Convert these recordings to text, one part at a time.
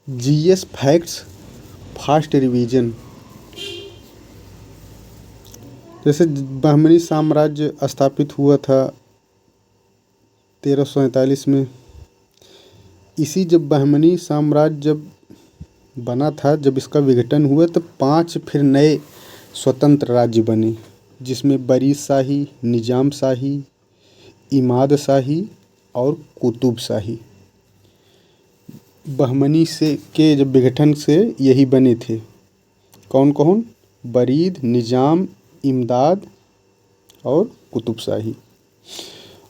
GS facts fast revision. जैसे बहमनी साम्राज्य स्थापित हुआ था 1347 में। इसी जब बहमनी साम्राज्य जब बना था, जब इसका विघटन हुआ, तो 5 फिर नए स्वतंत्र राज्य बने, जिसमें बरीद शाही, निजाम शाही, इमाद शाही और कुतुब शाही। बहमनी से के जब विघटन से यही बने थे। कौन कौन? बरीद, निजाम, इमदाद और कुतुब शाही।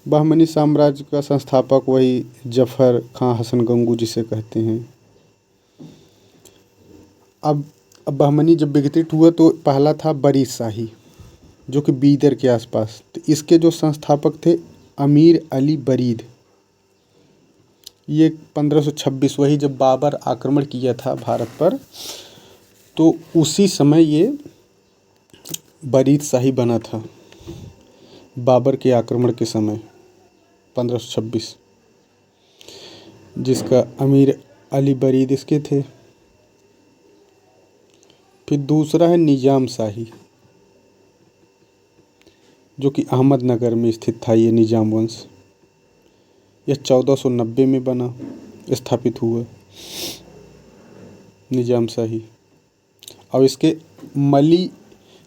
बहमनी साम्राज्य का संस्थापक वही जफ़र खां हसन गंगू जिसे कहते हैं। अब बहमनी जब विघटित हुआ तो पहला था बरीद शाही, जो कि बीदर के आसपास। तो इसके जो संस्थापक थे अमीर अली बरीद। ये 1526, वही जब बाबर आक्रमण किया था भारत पर, तो उसी समय ये बरीद शाही बना था, बाबर के आक्रमण के समय 1526, जिसका अमीर अली बरीद इसके थे। फिर दूसरा है निजाम शाही, जो कि अहमदनगर में स्थित था। ये निजाम वंश यह 1490 में बना, स्थापित हुआ निजाम शाही। और इसके मली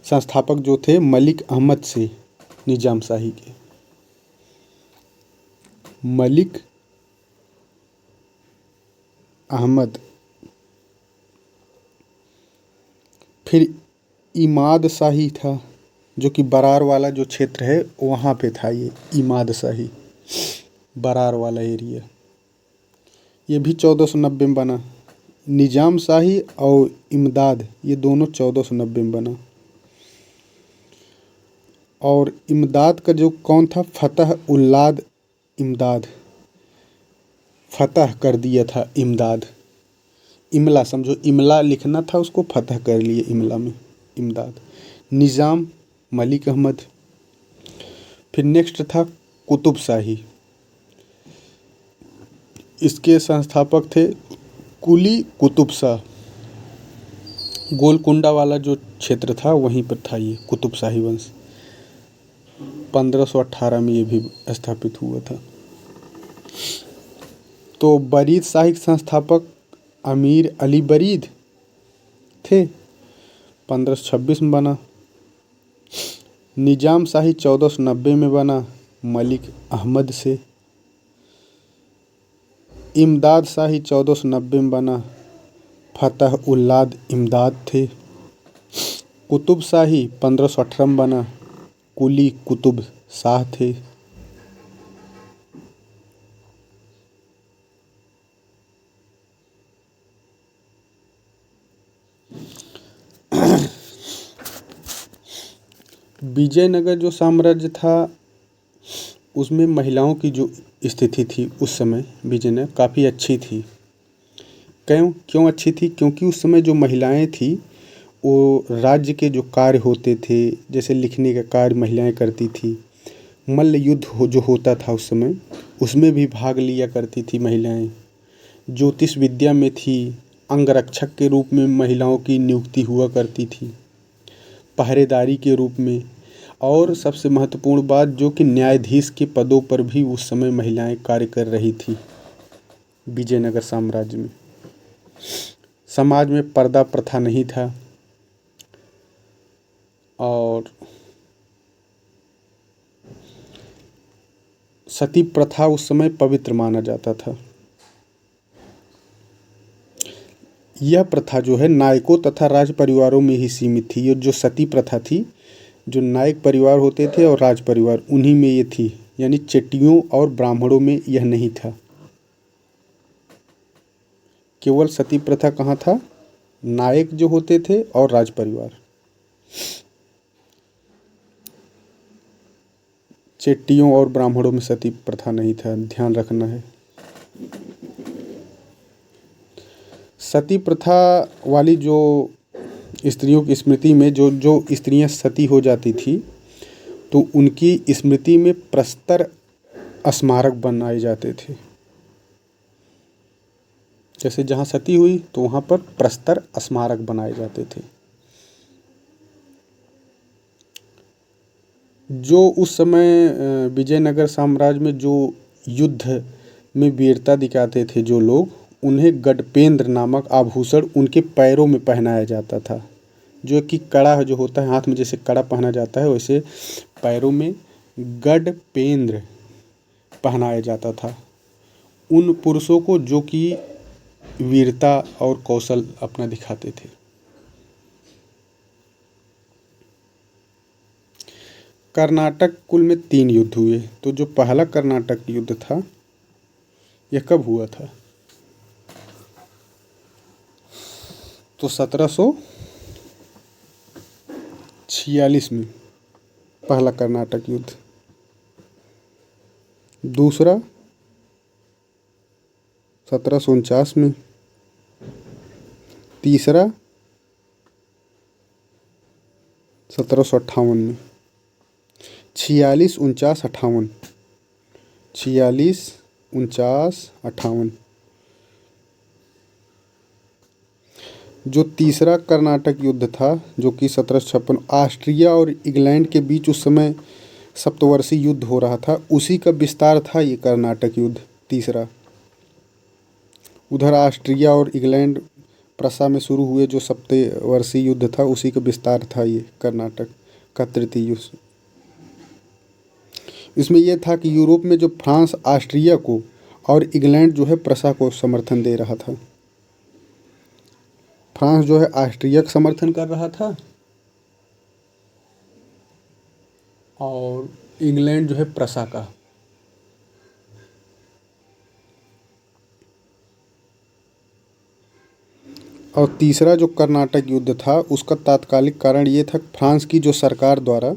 संस्थापक जो थे मलिक अहमद से, निजाम शाही के मलिक अहमद। फिर इमाद शाही था, जो कि बरार वाला जो क्षेत्र है वहाँ पे था। ये इमाद शाही, बरार वाला एरिया, ये भी 1490 में बना। निजाम शाही और इमदाद ये दोनों 1490 में बना। और इमदाद का जो कौन था? फतह उल्लाद इमदाद। फतह कर दिया था इमदाद। इमला समझो, इमला लिखना था, उसको फतह कर लिए इमला में, इमदाद। निज़ाम मलिक अहमद। फिर नेक्स्ट था कुतुब शाही। इसके संस्थापक थे कुली कुतुब शाह। गोलकुंडा वाला जो क्षेत्र था वहीं पर था ये कुतुब शाही वंश। 1518 में ये भी स्थापित हुआ था। तो बरीद शाही के संस्थापक अमीर अली बरीद थे, 1526 में बना। निजाम शाही 1490 में बना, मलिक अहमद से। इमदाद शाही 1490 में बना, फतह उल्लाद इमदाद थे। कुतुब शाही 1518 में बना, कुली कुतुब शाह थे। विजयनगर जो साम्राज्य था उसमें महिलाओं की जो स्थिति थी उस समय विजयनगर काफ़ी अच्छी थी। क्यों अच्छी थी? क्योंकि उस समय जो महिलाएं थी वो राज्य के जो कार्य होते थे, जैसे लिखने का कार्य महिलाएं करती थी। मल्ल युद्ध जो होता था उस समय, उसमें भी भाग लिया करती थी महिलाएं। ज्योतिष विद्या में थी। अंगरक्षक के रूप में महिलाओं की नियुक्ति हुआ करती थी, पहरेदारी के रूप में। और सबसे महत्वपूर्ण बात, जो कि न्यायाधीश के पदों पर भी उस समय महिलाएं कार्य कर रही थी विजयनगर साम्राज्य में। समाज में पर्दा प्रथा नहीं था और सती प्रथा उस समय पवित्र माना जाता था। यह प्रथा जो है नायकों तथा राज परिवारों में ही सीमित थी। ये जो सती प्रथा थी, जो नायक परिवार होते थे और राज परिवार, उन्हीं में ये थी। यानी चेट्टियों और ब्राह्मणों में यह नहीं था। केवल सती प्रथा कहाँ था? नायक जो होते थे और राज परिवार। चेट्टियों और ब्राह्मणों में सती प्रथा नहीं था, ध्यान रखना है। सती प्रथा वाली जो स्त्रियों की स्मृति में जो स्त्रियां सती हो जाती थी, तो उनकी स्मृति में प्रस्तर स्मारक बनाए जाते थे। जैसे जहाँ सती हुई तो वहाँ पर प्रस्तर स्मारक बनाए जाते थे। जो उस समय विजयनगर साम्राज्य में जो युद्ध में वीरता दिखाते थे जो लोग, उन्हें गडपेंद्र नामक आभूषण उनके पैरों में पहनाया जाता था। जो कि कड़ा जो होता है हाथ में, जैसे कड़ा पहना जाता है वैसे पैरों में गडपेंद्र पहनाया जाता था उन पुरुषों को जो कि वीरता और कौशल अपना दिखाते थे। कर्नाटक कुल में 3 युद्ध हुए। तो जो पहला कर्नाटक युद्ध था यह कब हुआ था? तो 1746 में पहला कर्नाटक युद्ध। दूसरा 1749 में। तीसरा 1758 में। 46, 49, 58। 46, 49, 58। जो तीसरा कर्नाटक युद्ध था जो कि 1756, ऑस्ट्रिया और इंग्लैंड के बीच उस समय सप्तवर्षीय युद्ध हो रहा था, उसी का विस्तार था ये कर्नाटक युद्ध तीसरा। उधर ऑस्ट्रिया और इंग्लैंड प्रसा में शुरू हुए जो सप्तवर्षीय युद्ध था, उसी का विस्तार था ये कर्नाटक का तृतीय युद्ध। इसमें यह था कि यूरोप में जो फ्रांस ऑस्ट्रिया को और इंग्लैंड जो है प्रसा को समर्थन दे रहा था। फ्रांस जो है ऑस्ट्रिया का समर्थन कर रहा था और इंग्लैंड जो है प्रसा का। और तीसरा जो कर्नाटक युद्ध था उसका तात्कालिक कारण ये था फ्रांस की जो सरकार द्वारा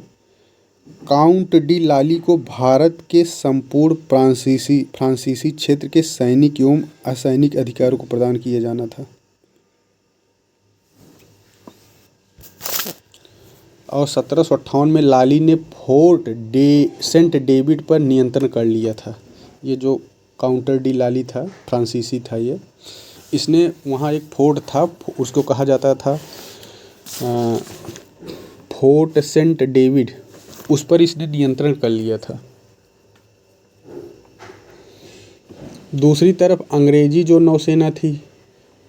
काउंट डी लाली को भारत के संपूर्ण फ्रांसीसी क्षेत्र के सैनिक एवं असैनिक अधिकारों को प्रदान किया जाना था। और 1758 में लाली ने सेंट डेविड पर नियंत्रण कर लिया था। ये जो काउंटर डी लाली था फ्रांसीसी था ये, इसने वहाँ एक फोर्ट था, उसको कहा जाता था फोर्ट सेंट डेविड, उस पर इसने नियंत्रण कर लिया था। दूसरी तरफ अंग्रेजी जो नौसेना थी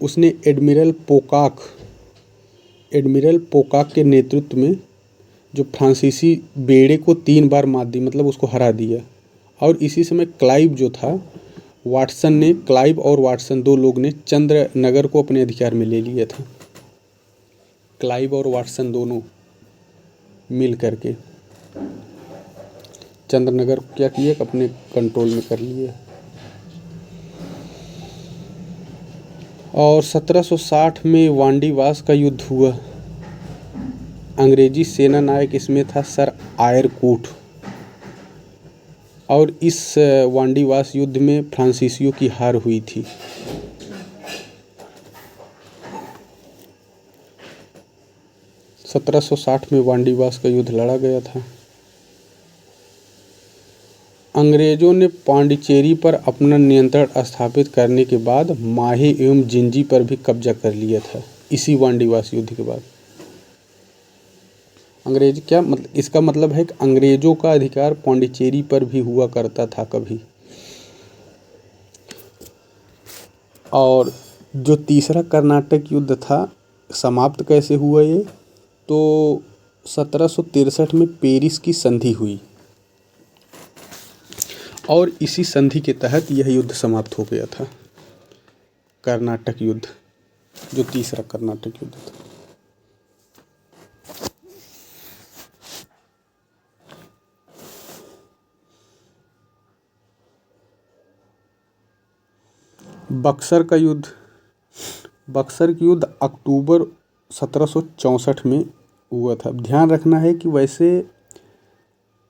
उसने एडमिरल पोकाक के नेतृत्व में जो फ्रांसीसी बेड़े को 3 बार मात दी, मतलब उसको हरा दिया। और इसी समय क्लाइव जो था, क्लाइव और वाटसन 2 लोग ने चंद्रनगर को अपने अधिकार में ले लिया था। क्लाइव और वाटसन दोनों मिल करके चंद्रनगर को क्या किया, अपने कंट्रोल में कर लिया। और 1760 में वांडीवास का युद्ध हुआ। अंग्रेजी सेना नायक इसमें था सर आयरकूट। और इस वांडीवास युद्ध में फ्रांसीसियों की हार हुई थी। – 1760 में वांडीवास का युद्ध लड़ा गया था। अंग्रेजों ने पांडिचेरी पर अपना नियंत्रण स्थापित करने के बाद माहे एवं जिंजी पर भी कब्जा कर लिया था इसी वांडीवास युद्ध के बाद। अंग्रेज क्या मतलब, इसका मतलब है कि अंग्रेजों का अधिकार पांडिचेरी पर भी हुआ करता था कभी। और जो तीसरा कर्नाटक युद्ध था समाप्त कैसे हुआ ये, तो 1763 में पेरिस की संधि हुई और इसी संधि के तहत यह युद्ध समाप्त हो गया था, कर्नाटक युद्ध, जो तीसरा कर्नाटक युद्ध था। बक्सर का युद्ध। बक्सर की युद्ध अक्टूबर 1764 में हुआ था। ध्यान रखना है कि वैसे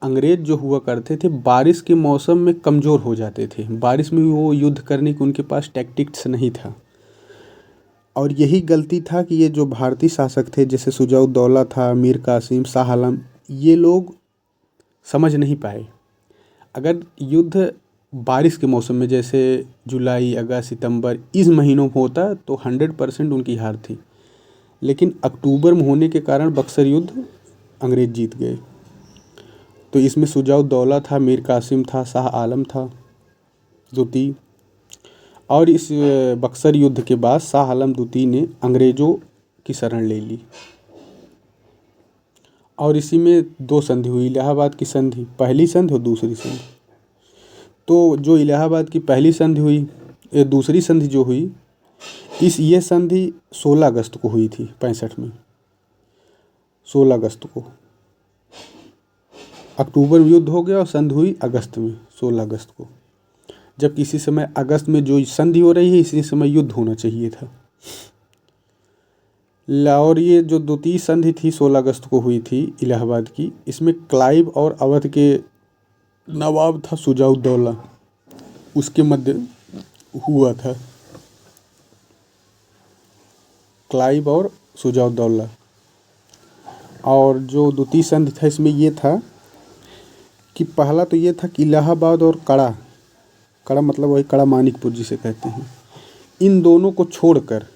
अंग्रेज जो हुआ करते थे बारिश के मौसम में कमज़ोर हो जाते थे, बारिश में वो युद्ध करने की उनके पास टैक्टिक्स नहीं था। और यही गलती था कि ये जो भारतीय शासक थे जैसे शुजा-उद-दौला था, मीर कासिम, शाह आलम, ये लोग समझ नहीं पाए। अगर युद्ध बारिश के मौसम में, जैसे जुलाई, अगस्त, सितंबर, इस महीनों में होता तो 100% उनकी हार थी। लेकिन अक्टूबर में होने के कारण बक्सर युद्ध अंग्रेज जीत गए। तो इसमें शुजा-उद-दौला था, मीर कासिम था, शाह आलम था, द्वितीय। और इस बक्सर युद्ध के बाद शाह आलम द्वितीय ने अंग्रेज़ों की शरण ले ली। और इसी में 2 संधि हुई, इलाहाबाद की संधि, पहली संधि और दूसरी संधि। तो जो इलाहाबाद की पहली संधि हुई, ये दूसरी संधि जो हुई, ये संधि 16 अगस्त को हुई थी 65 में, 16 अगस्त को। अक्टूबर में युद्ध हो गया और संधि हुई अगस्त में, 16 अगस्त को। जब किसी समय अगस्त में जो संधि हो रही है, इसी समय युद्ध होना चाहिए था। और ये जो द्वितीय संधि थी 16 अगस्त को हुई थी इलाहाबाद की, इसमें क्लाइव और अवध के नवाब था शुजा-उद-दौला, उसके मध्य हुआ था, क्लाइव और शुजा-उद-दौला। और जो द्वितीय संधि था, इसमें ये था कि पहला तो ये था कि इलाहाबाद और कड़ा, कड़ा मतलब वही कड़ा मानिकपुर जिसे कहते हैं, इन दोनों को छोड़कर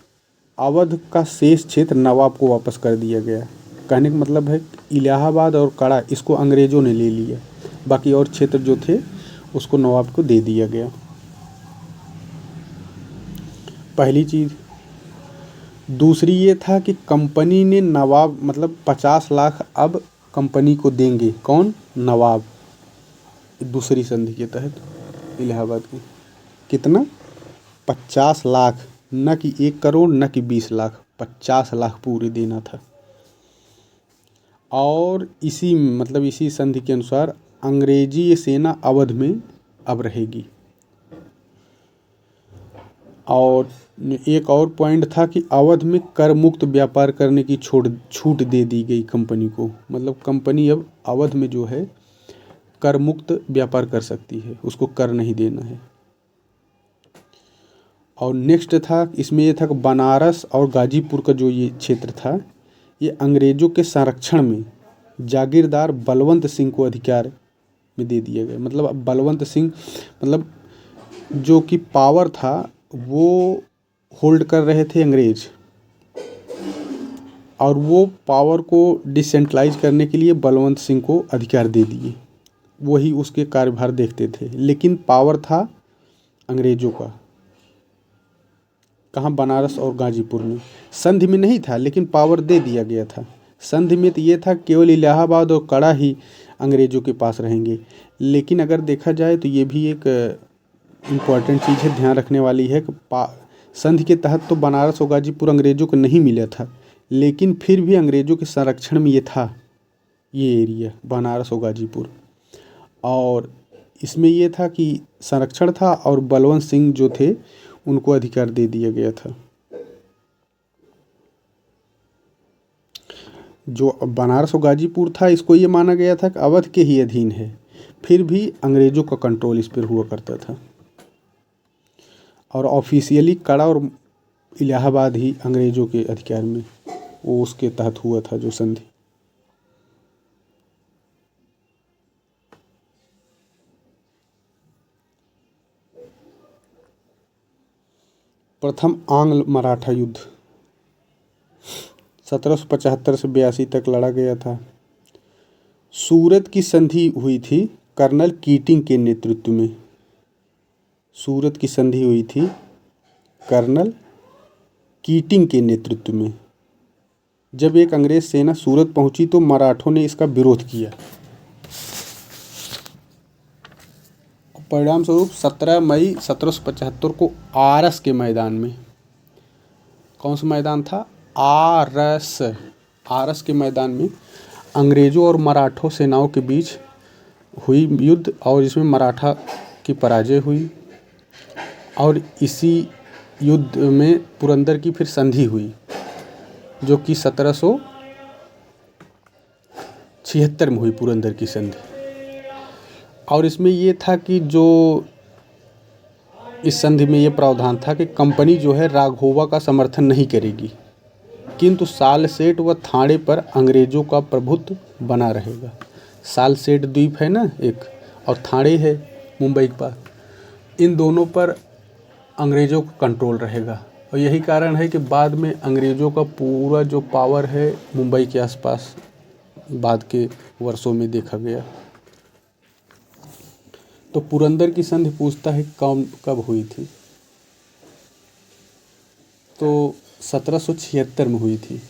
अवध का शेष क्षेत्र नवाब को वापस कर दिया गया। कहने का मतलब है इलाहाबाद और कड़ा इसको अंग्रेज़ों ने ले लिया, बाकी और क्षेत्र जो थे उसको नवाब को दे दिया गया। पहली चीज़। दूसरी ये था कि कंपनी ने नवाब मतलब 50 लाख अब कंपनी को देंगे, कौन? नवाब, दूसरी संधि के तहत इलाहाबाद की। कितना? 50 लाख, न कि 1 करोड़, न कि 20 लाख, 50 लाख पूरे देना था। और इसी संधि के अनुसार अंग्रेजी सेना अवध में अब रहेगी। और एक और पॉइंट था कि अवध में कर मुक्त व्यापार करने की छूट दे दी गई कंपनी को। मतलब कंपनी अब अवध में जो है कर मुक्त व्यापार कर सकती है, उसको कर नहीं देना है। और नेक्स्ट था, इसमें ये था कि बनारस और गाजीपुर का जो ये क्षेत्र था, ये अंग्रेज़ों के संरक्षण में जागीरदार बलवंत सिंह को अधिकार में दे दिया गया। मतलब अब बलवंत सिंह मतलब जो कि पावर था वो होल्ड कर रहे थे अंग्रेज, और वो पावर को डिसेंट्रलाइज करने के लिए बलवंत सिंह को अधिकार दे दिए, वही उसके कार्यभार देखते थे। लेकिन पावर था अंग्रेज़ों का। कहाँ? बनारस और गाजीपुर में। संधि में नहीं था, लेकिन पावर दे दिया गया था। संधि में तो ये था केवल इलाहाबाद और कड़ा ही अंग्रेज़ों के पास रहेंगे। लेकिन अगर देखा जाए तो ये भी एक इम्पॉर्टेंट चीज़ है, ध्यान रखने वाली है कि संधि के तहत तो बनारस और गाजीपुर अंग्रेज़ों को नहीं मिला था, लेकिन फिर भी अंग्रेज़ों के संरक्षण में ये था, ये एरिया बनारस और गाजीपुर। और इसमें ये था कि संरक्षण था और बलवंत सिंह जो थे उनको अधिकार दे दिया गया था। जो बनारस और गाजीपुर था, इसको ये माना गया था कि अवध के ही अधीन है, फिर भी अंग्रेज़ों का कंट्रोल इस पर हुआ करता था। और ऑफिशियली कड़ा और इलाहाबाद ही अंग्रेज़ों के अधिकार में, वो उसके तहत हुआ था जो संधि। प्रथम आंग्ल मराठा युद्ध 1775 से 82 तक लड़ा गया था। सूरत की संधि हुई थी कर्नल कीटिंग के नेतृत्व में। सूरत की संधि हुई थी कर्नल कीटिंग के नेतृत्व में। जब एक अंग्रेज सेना सूरत पहुंची तो मराठों ने इसका विरोध किया। परिणाम स्वरूप 17 मई 1775 को आरस के मैदान में, कौन सा मैदान था? आरस के मैदान में अंग्रेज़ों और मराठों सेनाओं के बीच हुई युद्ध, और इसमें मराठा की पराजय हुई। और इसी युद्ध में पुरंदर की फिर संधि हुई, जो कि 1776 में हुई पुरंदर की संधि। और इसमें ये था कि जो इस संधि में ये प्रावधान था कि कंपनी जो है राघोवा का समर्थन नहीं करेगी, किंतु सालसेट व थाने पर अंग्रेज़ों का प्रभुत्व बना रहेगा। सालसेट द्वीप है ना एक, और थाने है मुंबई के पास, इन दोनों पर अंग्रेज़ों का कंट्रोल रहेगा। और यही कारण है कि बाद में अंग्रेज़ों का पूरा जो पावर है मुंबई के आसपास बाद के वर्षों में देखा गया। तो पुरंदर की संधि पूछता है कब हुई थी, तो 1776 में हुई थी।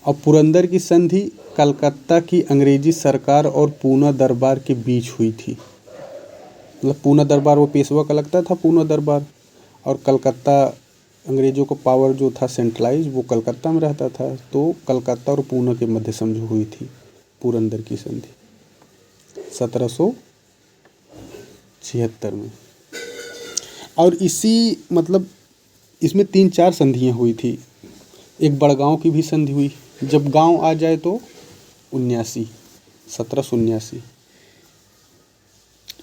और पुरंदर की संधि कलकत्ता की अंग्रेजी सरकार और पूना दरबार के बीच हुई थी। मतलब पूना दरबार वो पेशवा का लगता था पूना दरबार, और कलकत्ता अंग्रेज़ों का पावर जो था सेंट्रलाइज वो कलकत्ता में रहता था। तो कलकत्ता और पूना के मध्य समझो हुई थी पुरंदर की संधि 1776 में। और इसी मतलब इसमें 3-4 संधियाँ हुई थी। एक बड़गांव की भी संधि हुई, जब गांव आ जाए तो 1779।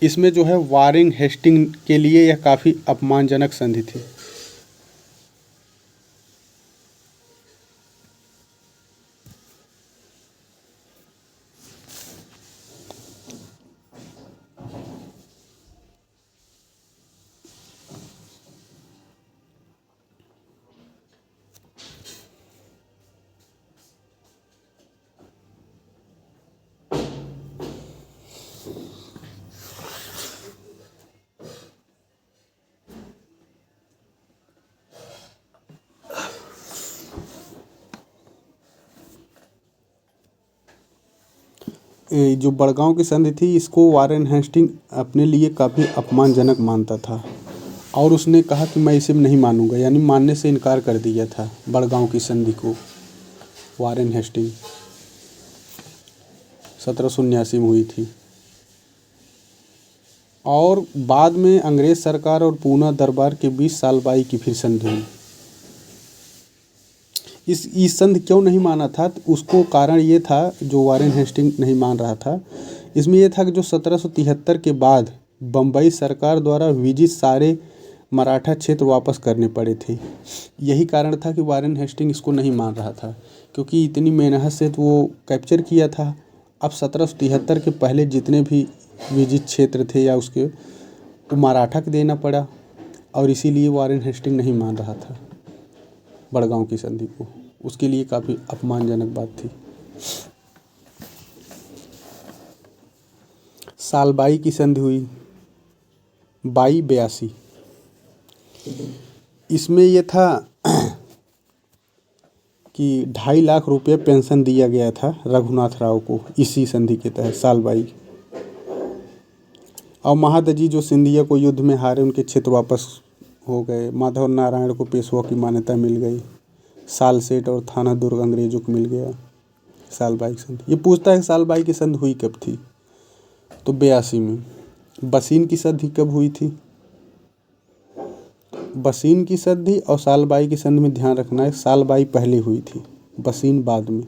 इसमें जो है वारेन हेस्टिंग के लिए यह काफ़ी अपमानजनक संधि थी। जो बड़गांव की संधि थी इसको वारेन हेस्टिंग अपने लिए काफ़ी अपमानजनक मानता था, और उसने कहा कि मैं इसे नहीं मानूंगा, यानी मानने से इनकार कर दिया था बड़गांव की संधि को। वारेन हेस्टिंग 1779 में हुई थी। और बाद में अंग्रेज़ सरकार और पूना दरबार के बीच सालबाई की फिर संधि हुई। इस संधि क्यों नहीं माना था, तो उसको कारण ये था जो वारेन हेस्टिंग नहीं मान रहा था, इसमें यह था कि जो 1773 के बाद बम्बई सरकार द्वारा विजित सारे मराठा क्षेत्र वापस करने पड़े थे। यही कारण था कि वारेन हेस्टिंग इसको नहीं मान रहा था, क्योंकि इतनी मेहनत से तो वो कैप्चर किया था। अब 1773 के पहले जितने भी विजित क्षेत्र थे या उसके वो मराठा को देना पड़ा, और इसीलिए वारेन हेस्टिंग नहीं मान रहा था बड़गांव की संधि को। उसके लिए काफ़ी अपमानजनक बात थी। सालबाई की संधि हुई 2282। इसमें यह था कि 2.5 लाख रुपये पेंशन दिया गया था रघुनाथ राव को इसी संधि के तहत सालबाई। और महादजी जो सिंधिया को युद्ध में हारे उनके क्षेत्र वापस हो गए। माधव नारायण को पेशवा की मान्यता मिल गई। सालसेट और थाना दुर्ग अंग्रेजों को मिल गया। सालबाई की संधि ये पूछता है सालबाई की संधि हुई कब थी, तो 82 में। बसीन की संधि कब हुई थी, बसीन की संधि और सालबाई की संधि में ध्यान रखना है, सालबाई पहले हुई थी, बसीन बाद में।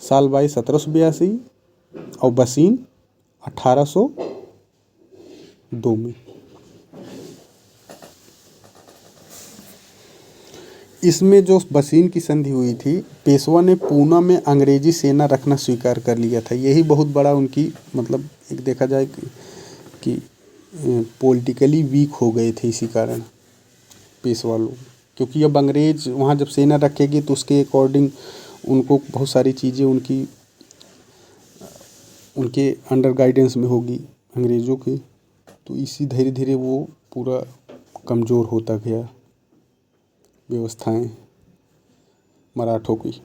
सालबाई 1782 और बसीन 1802 में। इसमें जो बसीन की संधि हुई थी, पेशवा ने पूना में अंग्रेजी सेना रखना स्वीकार कर लिया था। यही बहुत बड़ा उनकी मतलब एक देखा जाए कि पॉलिटिकली वीक हो गए थे इसी कारण पेशवा लोग, क्योंकि अब अंग्रेज वहाँ जब सेना रखेगी तो उसके अकॉर्डिंग उनको बहुत सारी चीज़ें उनके अंडर गाइडेंस में होगी अंग्रेज़ों के। तो इसी धीरे धीरे वो पूरा कमज़ोर होता गया व्यवस्थाएं मराठों की।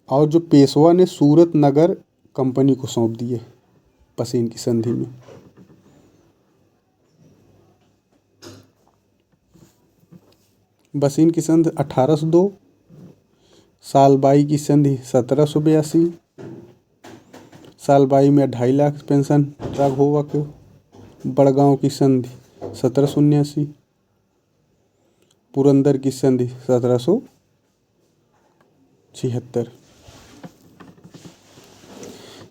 और जो पेशवा ने सूरत नगर कंपनी को सौंप दिए बसीन की संधि में। बसीन की संधि 1802, सालबाई की संधि 1782। सालबाई में 2.5 लाख पेंशन राघोवा को। बड़गांव की संधि 1779। पुरंदर की संधि 1776।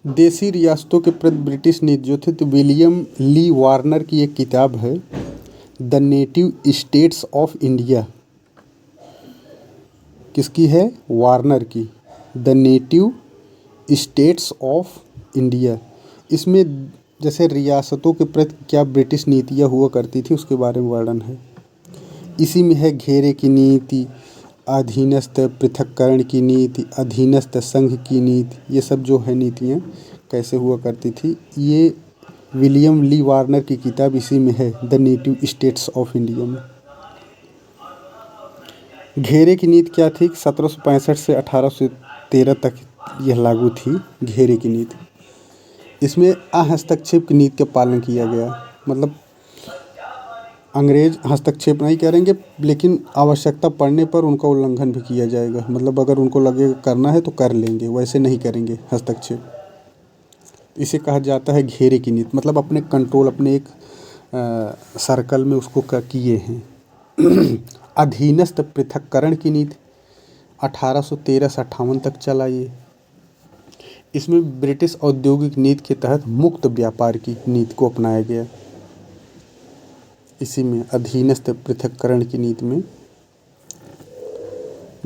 देसी रियासतों के प्रति ब्रिटिश नीति जो थे, तो विलियम ली वार्नर की एक किताब है the native states of India. किसकी है, वार्नर की, the native states of India, इसमें जैसे रियासतों के प्रति क्या ब्रिटिश नीतियाँ हुआ करती थी उसके बारे में वर्णन है। इसी में है घेरे की नीति, अधीनस्थ पृथक्करण की नीति, अधीनस्थ संघ की नीति, ये सब जो है नीतियाँ कैसे हुआ करती थी, ये विलियम ली वार्नर की किताब इसी में है, the native states of India में। घेरे की नीति क्या थी? 1765 से 1813 तक यह लागू थी घेरे की नीति। इसमें अहस्तक्षेप की नीति का पालन किया गया, मतलब अंग्रेज हस्तक्षेप नहीं करेंगे, लेकिन आवश्यकता पड़ने पर उनका उल्लंघन भी किया जाएगा। मतलब अगर उनको लगे करना है तो कर लेंगे, वैसे नहीं करेंगे हस्तक्षेप। इसे कहा जाता है घेरे की नीति, मतलब अपने कंट्रोल, अपने एक सर्कल में उसको किए हैं। अधीनस्थ पृथक्करण की नीति 1813 से 58 तक चला ये। इसमें ब्रिटिश औद्योगिक नीति के तहत मुक्त व्यापार की नीति को अपनाया गया। इसी में अधीनस्थ पृथक्करण की नीति में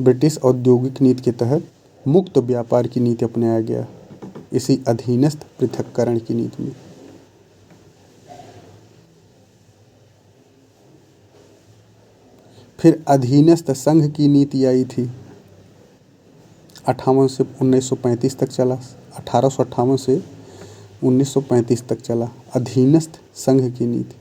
ब्रिटिश औद्योगिक नीति के तहत मुक्त व्यापार की नीति अपनाया गया, इसी अधीनस्थ पृथक्करण की नीति में। फिर अधीनस्थ संघ की नीति आई थी, 58 से 1935 तक चला, 1858 से 1935 तक चला अधीनस्थ संघ की नीति।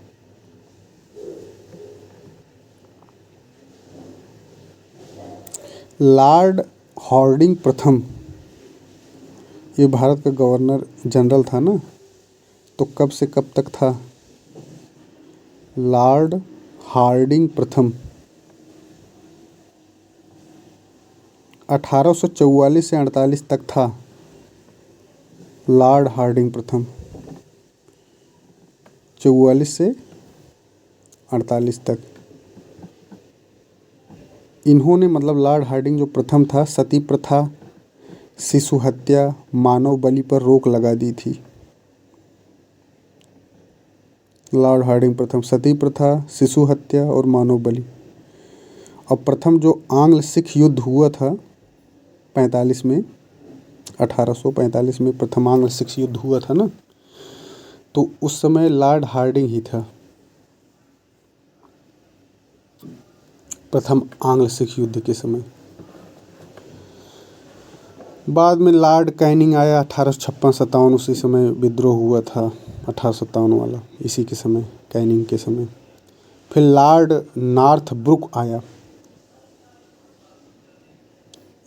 लॉर्ड हार्डिंग प्रथम, ये भारत का गवर्नर जनरल था ना, तो कब से कब तक था? लॉर्ड हार्डिंग प्रथम 1844 से 48 तक था। लॉर्ड हार्डिंग प्रथम 44 से 48 तक। इन्होंने, मतलब लॉर्ड हार्डिंग जो प्रथम था, सती प्रथा, शिशु हत्या, मानव बलि पर रोक लगा दी थी। लॉर्ड हार्डिंग प्रथम सती प्रथा, शिशु हत्या और मानव बलि। और प्रथम जो आंग्ल सिख युद्ध हुआ था 45 में, 1845 में प्रथम आंग्ल सिख युद्ध हुआ था ना, तो उस समय लॉर्ड हार्डिंग ही था, प्रथम आंग्ल सिख युद्ध के समय। बाद में लॉर्ड कैनिंग आया 1856-57, उसी समय विद्रोह हुआ था 1857 वाला, इसी के समय, कैनिंग के समय। फिर लॉर्ड नॉर्थब्रुक आया,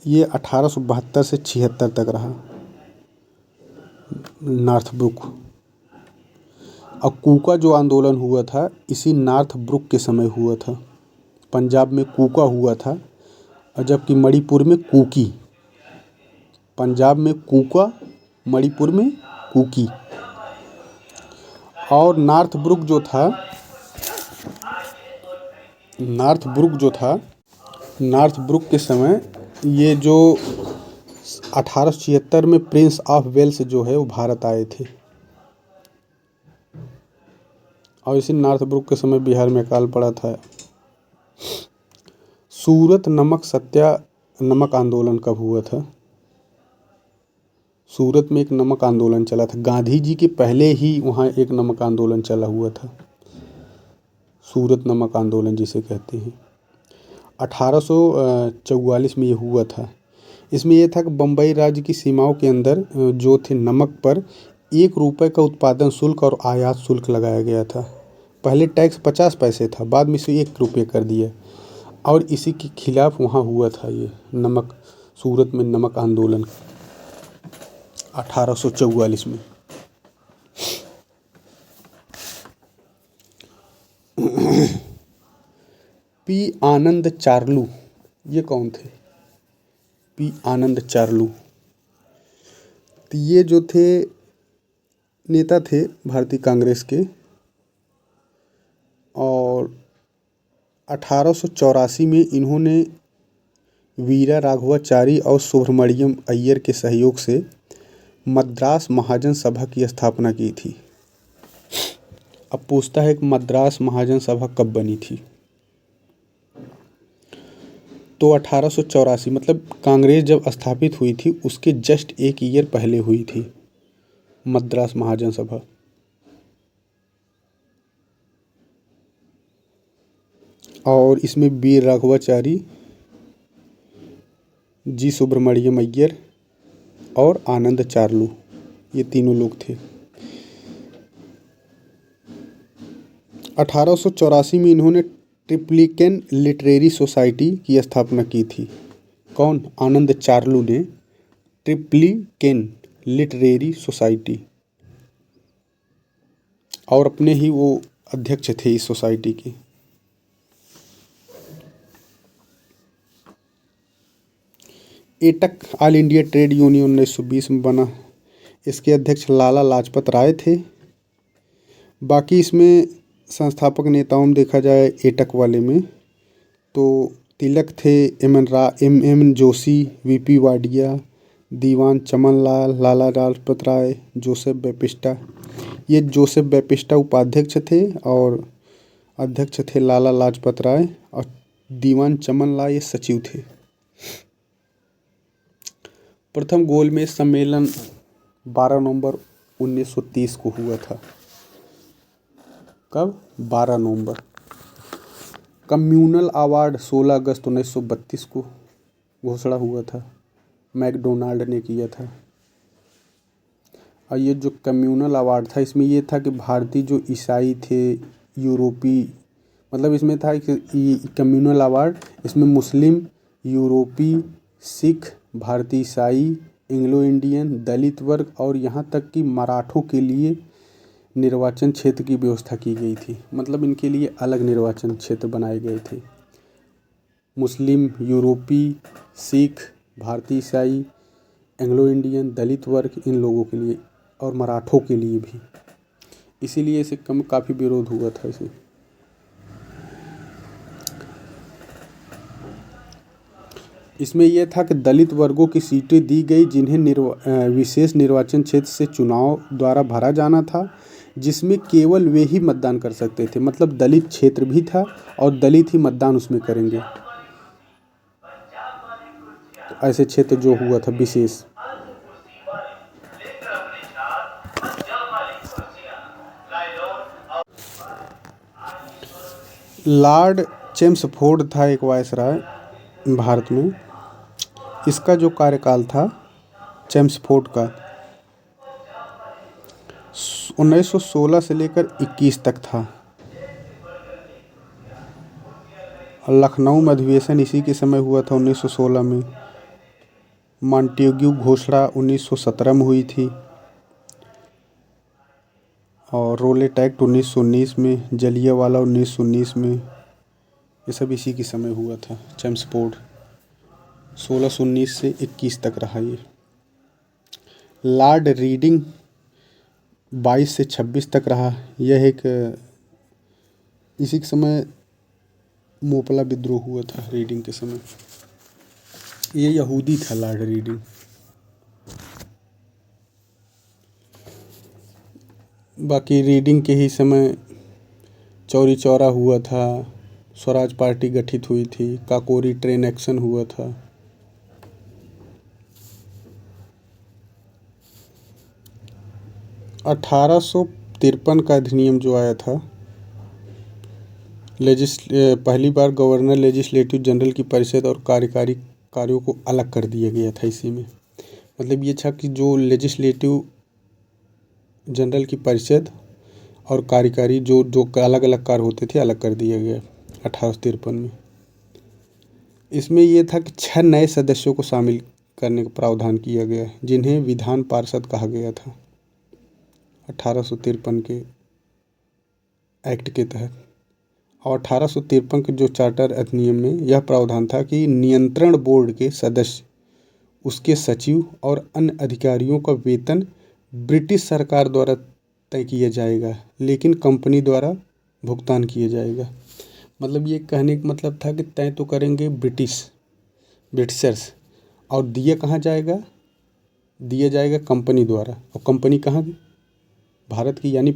ये 1872 से 76 तक रहा नॉर्थब्रुक। और कूका जो आंदोलन हुआ था इसी नॉर्थब्रुक के समय हुआ था। पंजाब में कूका हुआ था, और जबकि मणिपुर में कूकी। पंजाब में कूका, मणिपुर में कूकी। और नॉर्थब्रुक नॉर्थब्रुक के समय, ये जो 1876 में प्रिंस ऑफ वेल्स जो है वो भारत आए थे। और इसी नॉर्थब्रुक के समय बिहार में अकाल पड़ा था। सूरत नमक आंदोलन कब हुआ था? सूरत में एक नमक आंदोलन चला था, गांधी जी के पहले ही वहाँ एक नमक आंदोलन चला हुआ था, सूरत नमक आंदोलन जिसे कहते हैं। 1844 में ये हुआ था। इसमें यह था कि बम्बई राज्य की सीमाओं के अंदर जो थे नमक पर 1 रुपये का उत्पादन शुल्क और आयात शुल्क लगाया गया था। पहले टैक्स 50 पैसे था, बाद में इसे 1 रुपये कर दिया। और इसी के खिलाफ वहाँ हुआ था ये नमक, सूरत में नमक आंदोलन 1844 में। पी आनंद चार्लू, ये कौन थे? पी आनंद चार्लू, तो ये जो थे नेता थे भारतीय कांग्रेस के। और 1884 में इन्होंने वीरा राघवाचारी और सुब्रमण्यम अय्यर के सहयोग से मद्रास महाजन सभा की स्थापना की थी। अब पूछता है कि मद्रास महाजन सभा कब बनी थी? तो 1884 मतलब कांग्रेस जब स्थापित हुई थी उसके जस्ट एक ईयर पहले हुई थी मद्रास महाजन सभा। और इसमें बी राघवाचारी, जी सुब्रमण्यम अय्यर और आनंद चार्लू, ये तीनों लोग थे। 1884 में इन्होंने ट्रिप्लिकेन लिटरेरी सोसाइटी की स्थापना की थी। कौन? आनंद चार्लू ने ट्रिप्लिकेन लिटरेरी सोसाइटी, और अपने ही वो अध्यक्ष थे इस सोसाइटी के। AITUC all India trade union 1920 में बना। इसके अध्यक्ष लाला लाजपत राय थे। बाकी इसमें संस्थापक नेताओं में देखा जाए एटक वाले में तो तिलक थे, M N Joshi, VP Wadia, Diwan Chaman Lal, Lala Lajpat Rai, Joseph Baptista. ये जोसेफ बैपिस्टा उपाध्यक्ष थे और अध्यक्ष थे लाला लाजपत राय, और दीवान चमन लाल ये सचिव थे। प्रथम गोलमेज सम्मेलन 12 नवंबर 1930 को हुआ था। कब? 12 नवंबर। कम्युनल अवार्ड 16 अगस्त 1932 को घोषणा हुआ था, मैकडोनाल्ड ने किया था। और ये जो कम्युनल अवार्ड था इसमें ये था कि भारतीय जो ईसाई थे, यूरोपी, मतलब इसमें था कि कम्युनल अवार्ड, इसमें मुस्लिम, यूरोपी, सिख, भारतीय ईसाई, एंग्लो इंडियन, दलित वर्ग और यहाँ तक कि मराठों के लिए निर्वाचन क्षेत्र की व्यवस्था की गई थी। मतलब इनके लिए अलग निर्वाचन क्षेत्र बनाए गए थे। मुस्लिम, यूरोपी, सिख, भारतीय ईसाई, एंग्लो इंडियन, दलित वर्ग, इन लोगों के लिए और मराठों के लिए भी। इसीलिए इसे काफ़ी विरोध हुआ था इसे। इसमें यह था कि दलित वर्गों की सीटें दी गई जिन्हें विशेष निर्वाचन क्षेत्र से चुनाव द्वारा भरा जाना था, जिसमें केवल वे ही मतदान कर सकते थे। मतलब दलित क्षेत्र भी था और दलित ही मतदान उसमें करेंगे। तो ऐसे क्षेत्र जो हुआ था विशेष। लॉर्ड चेम्सफोर्ड था एक वायसराय भारत में। इसका जो कार्यकाल था चेम्सफोर्ड का 1916 से लेकर 21 तक था। लखनऊ में अधिवेशन इसी के समय हुआ था 1916 में। मॉन्टेग्यू घोषणा 1917 में हुई थी और रोलेट एक्ट 1919 में, जलियांवाला 1919 में, ये सब इसी के समय हुआ था। चेम्सफोर्ड 1619 से 21 तक रहा ये। लॉर्ड रीडिंग 22 से 26 तक रहा। यह एक इसी के समय मोपला विद्रोह हुआ था रीडिंग के समय। ये यहूदी था लॉर्ड रीडिंग। बाकी रीडिंग के ही समय चौरी चौरा हुआ था, स्वराज पार्टी गठित हुई थी, काकोरी ट्रेन एक्शन हुआ था। (1853) का अधिनियम जो आया था, पहली बार गवर्नर लेजिस्लेटिव जनरल की परिषद और कार्यकारी कार्यों को अलग कर दिया गया था इसी में। मतलब ये था कि जो लेजिस्लेटिव जनरल की परिषद और कार्यकारी जो अलग अलग कार्य होते थे अलग कर दिया गया 1853 में। इसमें यह था कि 6 नए सदस्यों को शामिल करने का प्रावधान किया गया जिन्हें विधान पार्षद कहा गया था 1853 के एक्ट के तहत। और 1853 के जो चार्टर अधिनियम में यह प्रावधान था कि नियंत्रण बोर्ड के सदस्य, उसके सचिव और अन्य अधिकारियों का वेतन ब्रिटिश सरकार द्वारा तय किया जाएगा, लेकिन कंपनी द्वारा भुगतान किया जाएगा। मतलब ये कहने का मतलब था कि तय तो करेंगे ब्रिटिशर्स, और दिया कहाँ जाएगा? दिया जाएगा कंपनी द्वारा। और कंपनी कहाँ की? भारत की। यानी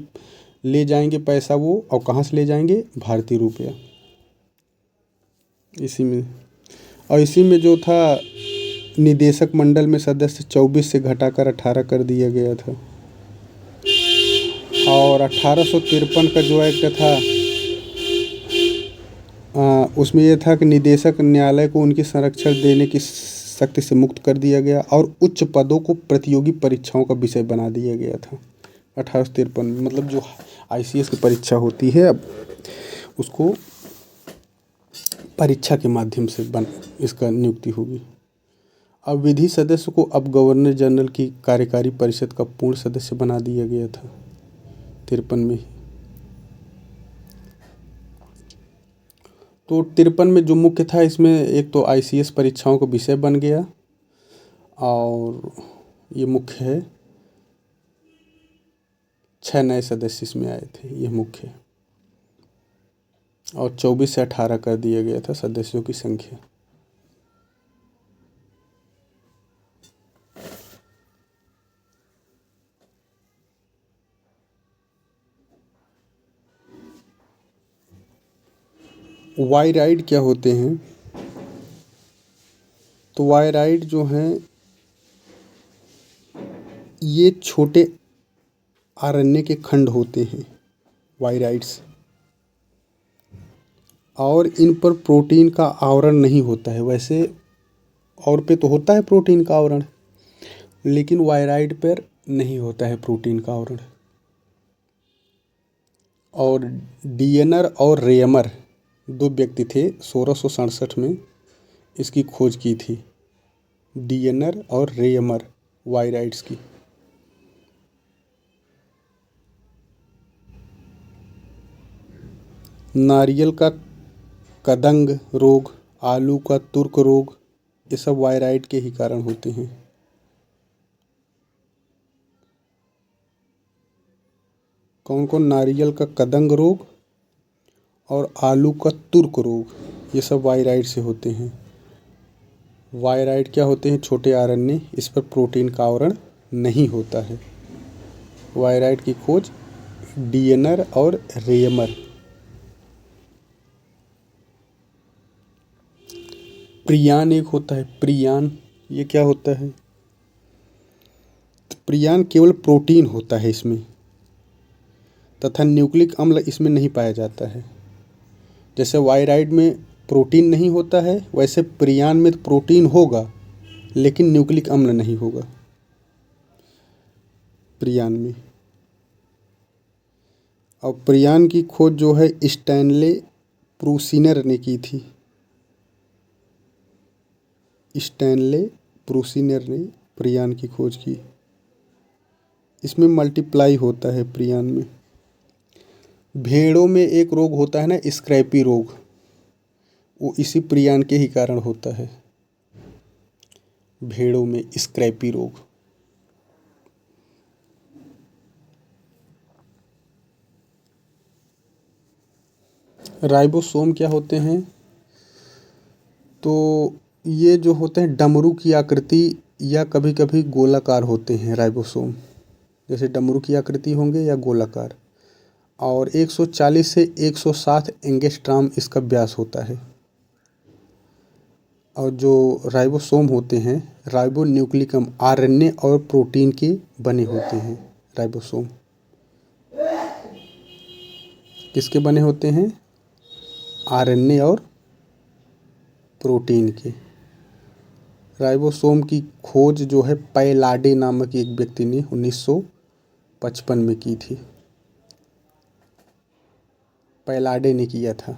ले जाएंगे पैसा वो, और कहाँ से ले जाएंगे? भारतीय रुपया। इसी में और इसी में जो था निदेशक मंडल में सदस्य 24 से घटाकर 18 कर दिया गया था। और 1853 का जो एक्ट था उसमें यह था कि निदेशक न्यायालय को उनकी संरक्षण देने की शक्ति से मुक्त कर दिया गया और उच्च पदों को प्रतियोगी परीक्षाओं का विषय बना दिया गया था 1853 में। मतलब जो ICS की परीक्षा होती है अब उसको परीक्षा के माध्यम से इसका नियुक्ति होगी। अब विधि सदस्य को अब गवर्नर जनरल की कार्यकारी परिषद का पूर्ण सदस्य बना दिया गया था 53 में। तो 53 में जो मुख्य था इसमें एक तो ICS परीक्षाओं का विषय बन गया और ये मुख्य है 6 नए सदस्य इसमें आए थे, ये मुख्य है। और 24 से 18 कर दिया गया था सदस्यों की संख्या। वायराइड क्या होते हैं? तो वायराइड जो हैं ये छोटे अरण्य के खंड होते हैं वायराइड्स, और इन पर प्रोटीन का आवरण नहीं होता है। वैसे और पे तो होता है प्रोटीन का आवरण, लेकिन वायराइड पर नहीं होता है प्रोटीन का आवरण। और डियनर और रेयमर 2 व्यक्ति थे 1667 में इसकी खोज की थी, डियनर और रेयमर वायराइड्स की। नारियल का कदंग रोग, आलू का तुर्क रोग, ये सब वायराइड के ही कारण होते हैं। कौन कौन? नारियल का कदंग रोग और आलू का तुर्क रोग, ये सब वायराइड से होते हैं। वायराइड क्या होते हैं? छोटे अरण्य, इस पर प्रोटीन का आवरण नहीं होता है। वायराइड की खोज डियनर और रेयमर। प्रियान एक होता है, प्रियान, ये क्या होता है? तो प्रियान केवल प्रोटीन होता है इसमें तथा न्यूक्लिक अम्ल इसमें नहीं पाया जाता है। जैसे वायराइड में प्रोटीन नहीं होता है, वैसे प्रियान में प्रोटीन होगा लेकिन न्यूक्लिक अम्ल नहीं होगा प्रियान में। और प्रियान की खोज जो है स्टैनले प्रूसिनर ने की थी। स्टैनले प्रूसिनर ने प्रियान की खोज की। इसमें मल्टीप्लाई होता है प्रियान में। भेड़ों में एक रोग होता है ना, स्क्रैपी रोग, वो इसी प्रियान के ही कारण होता है। भेड़ों में स्क्रैपी रोग। राइबोसोम क्या होते हैं? तो ये जो होते हैं डमरू की आकृति या कभी कभी गोलाकार होते हैं राइबोसोम। जैसे डमरू की आकृति होंगे या गोलाकार। और 140 से 160 एंगस्ट्रॉम इसका व्यास होता है। और जो राइबोसोम होते हैं राइबो न्यूक्लिक आरएनए और प्रोटीन के बने होते हैं। राइबोसोम किसके बने होते हैं? आरएनए और प्रोटीन के। राइबोसोम की खोज जो है पैलाडे नामक एक व्यक्ति ने 1955 में की थी। पैलाडे ने किया था।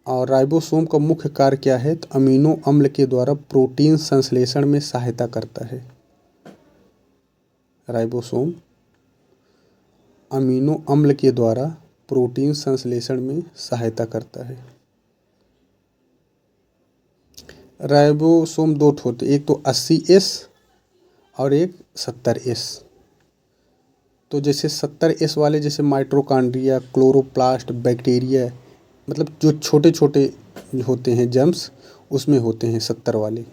और राइबोसोम का मुख्य कार्य क्या है? तो अमीनो अम्ल के द्वारा प्रोटीन संश्लेषण में सहायता करता है। राइबोसोम अमीनो अम्ल के द्वारा प्रोटीन संश्लेषण में सहायता करता है। राइबोसोम 2 होते, एक तो 80S और एक 70S। तो जैसे 70S वाले जैसे माइटोकॉन्ड्रिया, क्लोरोप्लास्ट, बैक्टीरिया, मतलब जो छोटे छोटे होते हैं जर्म्स, उसमें होते हैं 70 वाले।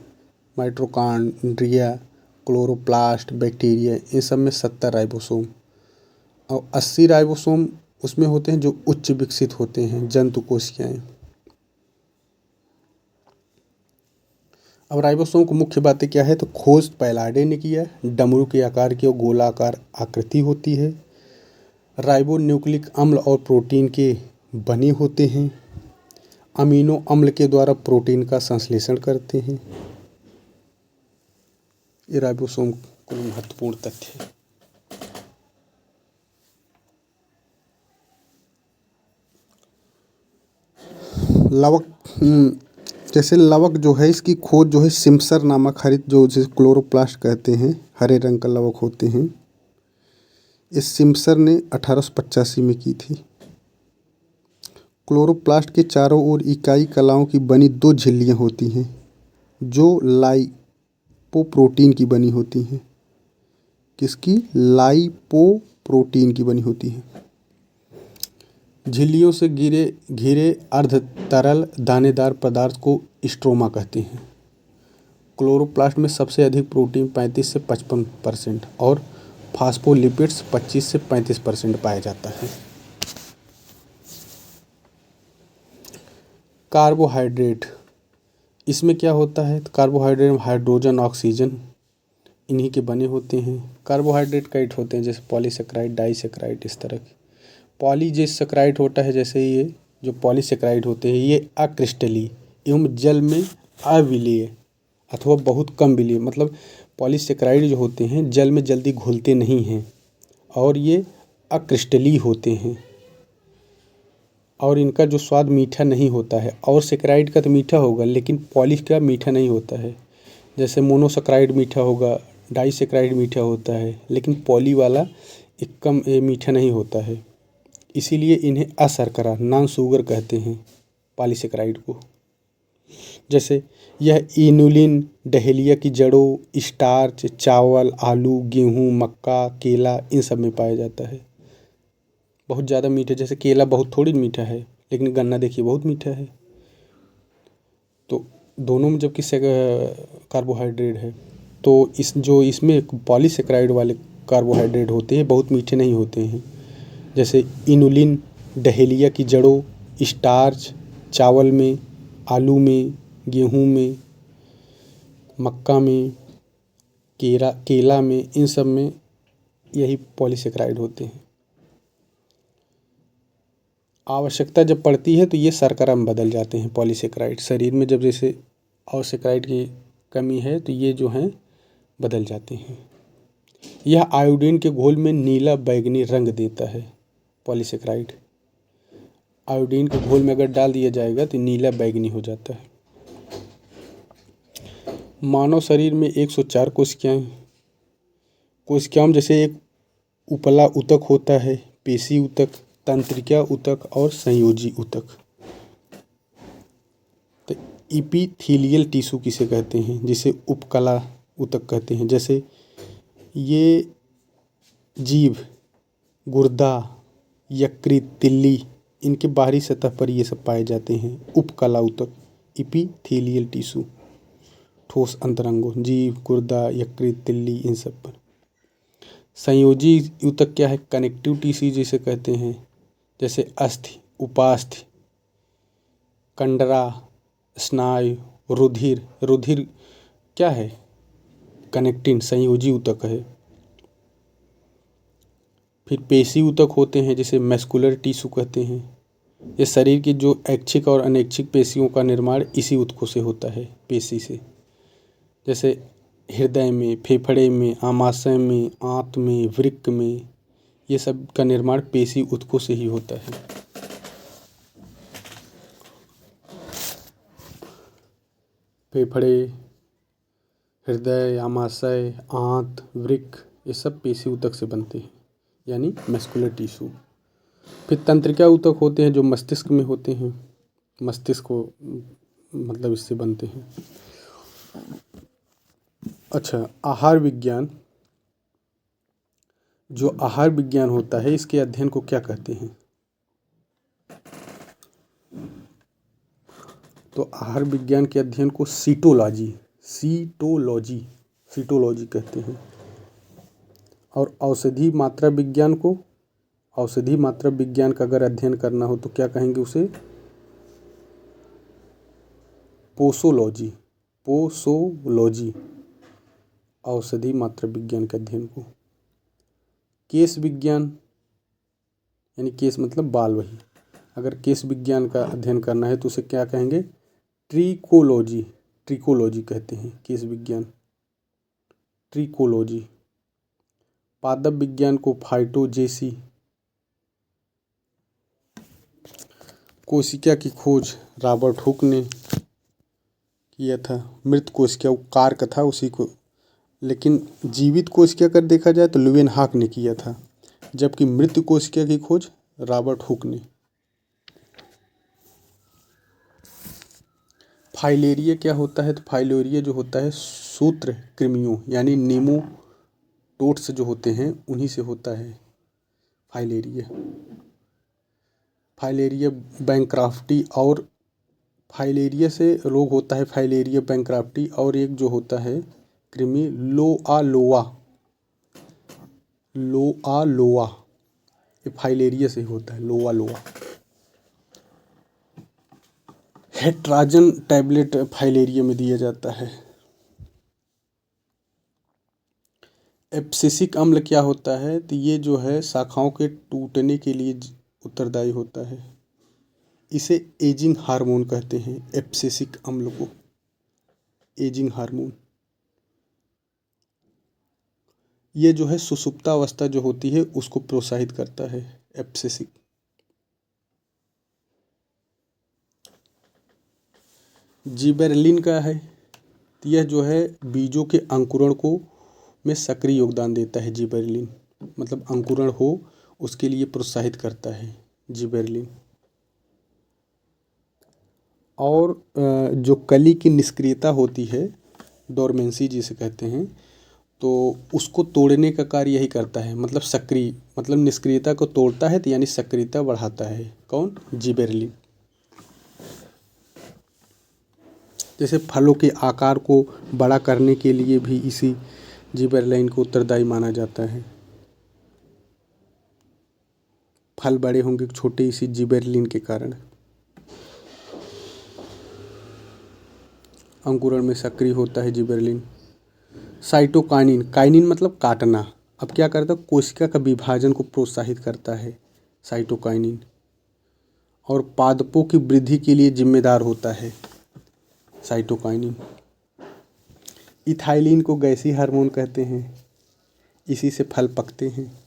माइटोकॉन्ड्रिया, क्लोरोप्लास्ट, बैक्टीरिया, इन सब में 70 राइबोसोम। और 80 राइबोसोम उसमें होते हैं जो उच्च विकसित होते हैं, जंतु कोशिकाएं। अब राइबोसोम की मुख्य बातें क्या है, तो खोज पैलाडे ने किया है। डमरू के आकार की और गोलाकार आकृति होती है। राइबोन्यूक्लिक अम्ल और प्रोटीन के बने होते हैं। अमीनो अम्ल के द्वारा प्रोटीन का संश्लेषण करते हैं। ये राइबोसोम का महत्वपूर्ण तथ्य है। लवक जैसे लवक जो है, इसकी खोज जो है सिम्सर नामक हरित, जो जिसे क्लोरोप्लास्ट कहते हैं, हरे रंग का लवक होते हैं, इस सिम्सर ने 1885 में की थी। क्लोरोप्लास्ट के चारों ओर इकाई कलाओं की बनी 2 झिल्लियाँ होती हैं जो लाइपोप्रोटीन की बनी होती हैं। किसकी? लाइपोप्रोटीन की बनी होती है। झिल्लियों से घिरे अर्ध तरल दानेदार पदार्थ को स्ट्रोमा कहते हैं। क्लोरोप्लास्ट में सबसे अधिक प्रोटीन 35 से 55% और फास्फोलिपिड्स 25 से 35% पाया जाता है। कार्बोहाइड्रेट, इसमें क्या होता है, तो कार्बोहाइड्रेट में हाइड्रोजन ऑक्सीजन इन्हीं के बने होते हैं। कार्बोहाइड्रेट कई होते हैं, जैसे पॉलीसेक्राइड, डाइसेक्राइड, इस तरह के। पॉलीजेसेक्राइड होता है, जैसे ये जो पॉलीसेक्राइड होते हैं ये अक्रिस्टलीय एवं जल में अविलीय अथवा बहुत कम विलीय, मतलब पॉलीसेक्राइड जो होते हैं जल में जल्दी घुलते नहीं हैं और ये अक्रिस्टलीय होते हैं और इनका जो स्वाद मीठा नहीं होता है। और सेक्राइड का तो मीठा होगा लेकिन पॉली का मीठा नहीं होता है। जैसे मोनोसेक्राइड मीठा होगा, डाइसेक्राइड मीठा होता है, लेकिन पॉली वाला एक कम मीठा नहीं होता है। इसीलिए इन्हें अशर्करा, नॉन शुगर कहते हैं पॉलीसेक्राइड को। जैसे यह इनुलिन, डहेलिया की जड़ों, स्टार्च, चावल, आलू, गेहूँ, मक्का, केला, इन सब में पाया जाता है। बहुत ज़्यादा मीठा, जैसे केला बहुत थोड़ी मीठा है लेकिन गन्ना देखिए बहुत मीठा है। तो दोनों में जबकि कार्बोहाइड्रेट है, तो इसमें पॉलीसेक्राइड वाले कार्बोहाइड्रेट होते हैं बहुत मीठे नहीं होते हैं। जैसे इनुलिन, डहेलिया की जड़ों, स्टार्च, चावल में, आलू में, गेहूँ में, मक्का में, केला में, इन सब में यही पॉलीसेक्राइड होते हैं। आवश्यकता जब पड़ती है तो ये शर्करा में बदल जाते हैं पॉलीसेक्राइड। शरीर में जब जैसे सेक्राइड की कमी है तो ये जो हैं बदल जाते हैं। यह आयोडीन के घोल में नीला बैंगनी रंग देता है। पॉलीसेक्राइड आयोडीन के घोल में अगर डाल दिया जाएगा तो नीला बैंगनी हो जाता है। मानव शरीर में 104 कोशिकाओं जैसे एक उपला ऊतक होता है, पेशी ऊतक, तंत्रिका ऊतक और संयोजी ऊतक। तो इपिथेलियल टिश्यू किसे कहते हैं, जिसे उपकला ऊतक कहते हैं। जैसे ये जीभ, गुर्दा, यकृत, तिल्ली, इनके बाहरी सतह पर ये सब पाए जाते हैं। उपकला ऊतक, इपिथेलियल टिश्यू, ठोस अंतरंगों, जीभ, गुर्दा, यकृत, तिल्ली, इन सब पर। संयोजी ऊतक क्या है, कनेक्टिव टिश्यू जिसे कहते हैं। जैसे अस्थि, उपास्थि, कंडरा, स्नायु, रुधिर क्या है, कनेक्टिन, संयोजी ऊतक है। फिर पेशी ऊतक होते हैं जिसे मैस्कुलर टिश्यू कहते हैं। ये शरीर की जो ऐच्छिक और अनैच्छिक पेशियों का निर्माण इसी ऊतकों से होता है, पेशी से। जैसे हृदय में, फेफड़े में, आमाशय में, आंत में, वृक्क में, ये सब का निर्माण पेशी ऊतकों से ही होता है। फेफड़े, हृदय, आमाशय, आंत, वृक्क, ये सब पेशी ऊतक से बनते हैं, यानी मस्कुलर टिश्यू। फिर तंत्रिका ऊतक होते हैं जो मस्तिष्क में होते हैं, मस्तिष्क को मतलब इससे बनते हैं। अच्छा, आहार विज्ञान, जो आहार विज्ञान होता है इसके अध्ययन को क्या कहते हैं, तो आहार विज्ञान के अध्ययन को सीटोलॉजी कहते हैं। और औषधि मात्रा विज्ञान का अगर अध्ययन करना हो तो क्या कहेंगे उसे, पोसोलॉजी औषधि मात्र विज्ञान के अध्ययन को। केश विज्ञान यानी केश मतलब बाल, वही अगर केश विज्ञान का अध्ययन करना है तो उसे क्या कहेंगे, ट्रिकोलॉजी, ट्रिकोलॉजी कहते हैं केश विज्ञान, ट्रिकोलॉजी। पादप विज्ञान को फाइटोजेसी। कोशिका की खोज रॉबर्ट हुक ने किया था। मृत कोशिका कार्क था उसी को, लेकिन जीवित कोशिका अगर देखा जाए तो लुवेनहाक ने किया था, जबकि मृत कोशिका की खोज रॉबर्ट हुक ने। फाइलेरिया क्या होता है, तो फाइलेरिया जो होता है सूत्र कृमियों यानी नेमाटोड्स जो होते हैं उन्हीं से होता है फाइलेरिया। फाइलेरिया बैंक्राफ्टी, और फाइलेरिया से रोग होता है फाइलेरिया बैंक्राफ्टी, और एक जो होता है कृमि लोआ लोआ, ये फाइलेरिया से होता है लोआ। हेट्राजन टैबलेट फाइलेरिया में दिया जाता है। एब्सिसिक अम्ल क्या होता है, तो ये जो है शाखाओं के टूटने के लिए उत्तरदायी होता है। इसे एजिंग हार्मोन कहते हैं, एब्सिसिक अम्ल को एजिंग हार्मोन। ये जो है सुषुप्तावस्था जो होती है उसको प्रोत्साहित करता है एब्सिसिक। जिबेरेलिन का है, यह जो है बीजों के अंकुरण को में सक्रिय योगदान देता है। जिबेरेलिन मतलब अंकुरण हो उसके लिए प्रोत्साहित करता है जिबेरेलिन। और जो कली की निष्क्रियता होती है, डोरमेंसी जिसे कहते हैं, तो उसको तोड़ने का कार्य यही करता है, मतलब सक्रिय मतलब निष्क्रियता को तोड़ता है तो यानी सक्रियता बढ़ाता है। कौन, जिबेरेलिन। जैसे फलों के आकार को बड़ा करने के लिए भी इसी जिबेरेलिन को उत्तरदायी माना जाता है। फल बड़े होंगे छोटे इसी जिबेरेलिन के कारण। अंकुरण में सक्रिय होता है जिबेरेलिन। साइटोकाइनिन, काइनिन मतलब काटना, अब क्या करता है, कोशिका का विभाजन को प्रोत्साहित करता है साइटोकाइनिन, और पादपों की वृद्धि के लिए जिम्मेदार होता है साइटोकाइनिन। इथाइलिन को गैसीय हार्मोन कहते हैं, इसी से फल पकते हैं।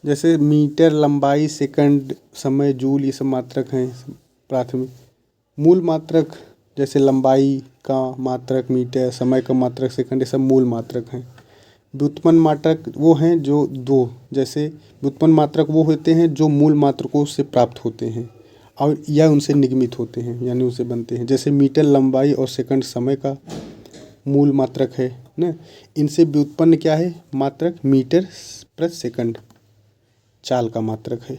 जैसे मीटर, लंबाई, सेकंड, समय, जूल, ये सब मात्रक हैं प्राथमिक। मूल मात्रक जैसे लंबाई का मात्रक मीटर, समय का मात्रक सेकंड, ये सब मूल मात्रक हैं। व्युत्पन्न मात्रक वो हैं जो दो, जैसे व्युत्पन्न मात्रक वो होते हैं जो मूल मात्रकों से प्राप्त होते हैं और या उनसे निगमित होते हैं यानी उनसे बनते हैं। जैसे मीटर लंबाई और सेकंड समय का मूल मात्रक है ना, इनसे व्युत्पन्न क्या है मात्रक, मीटर प्रति सेकंड चाल का मात्रक है।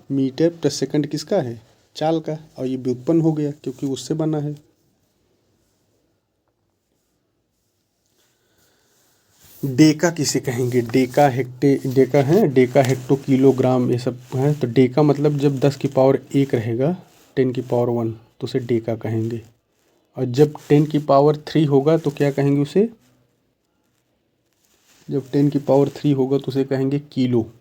मीटर प्रति सेकंड किसका है, चाल का, और ये व्युत्पन्न हो गया क्योंकि उससे बना है। डेका किसे कहेंगे, डेका डेका है, डेका हेक्टो किलोग्राम ये सब है। तो डेका मतलब जब 10 की पावर 1 रहेगा 10 की पावर 1 तो उसे डेका कहेंगे, और जब 10 की पावर 3 होगा तो क्या कहेंगे उसे, जब 10 की पावर 3 होगा तो उसे कहेंगे किलो,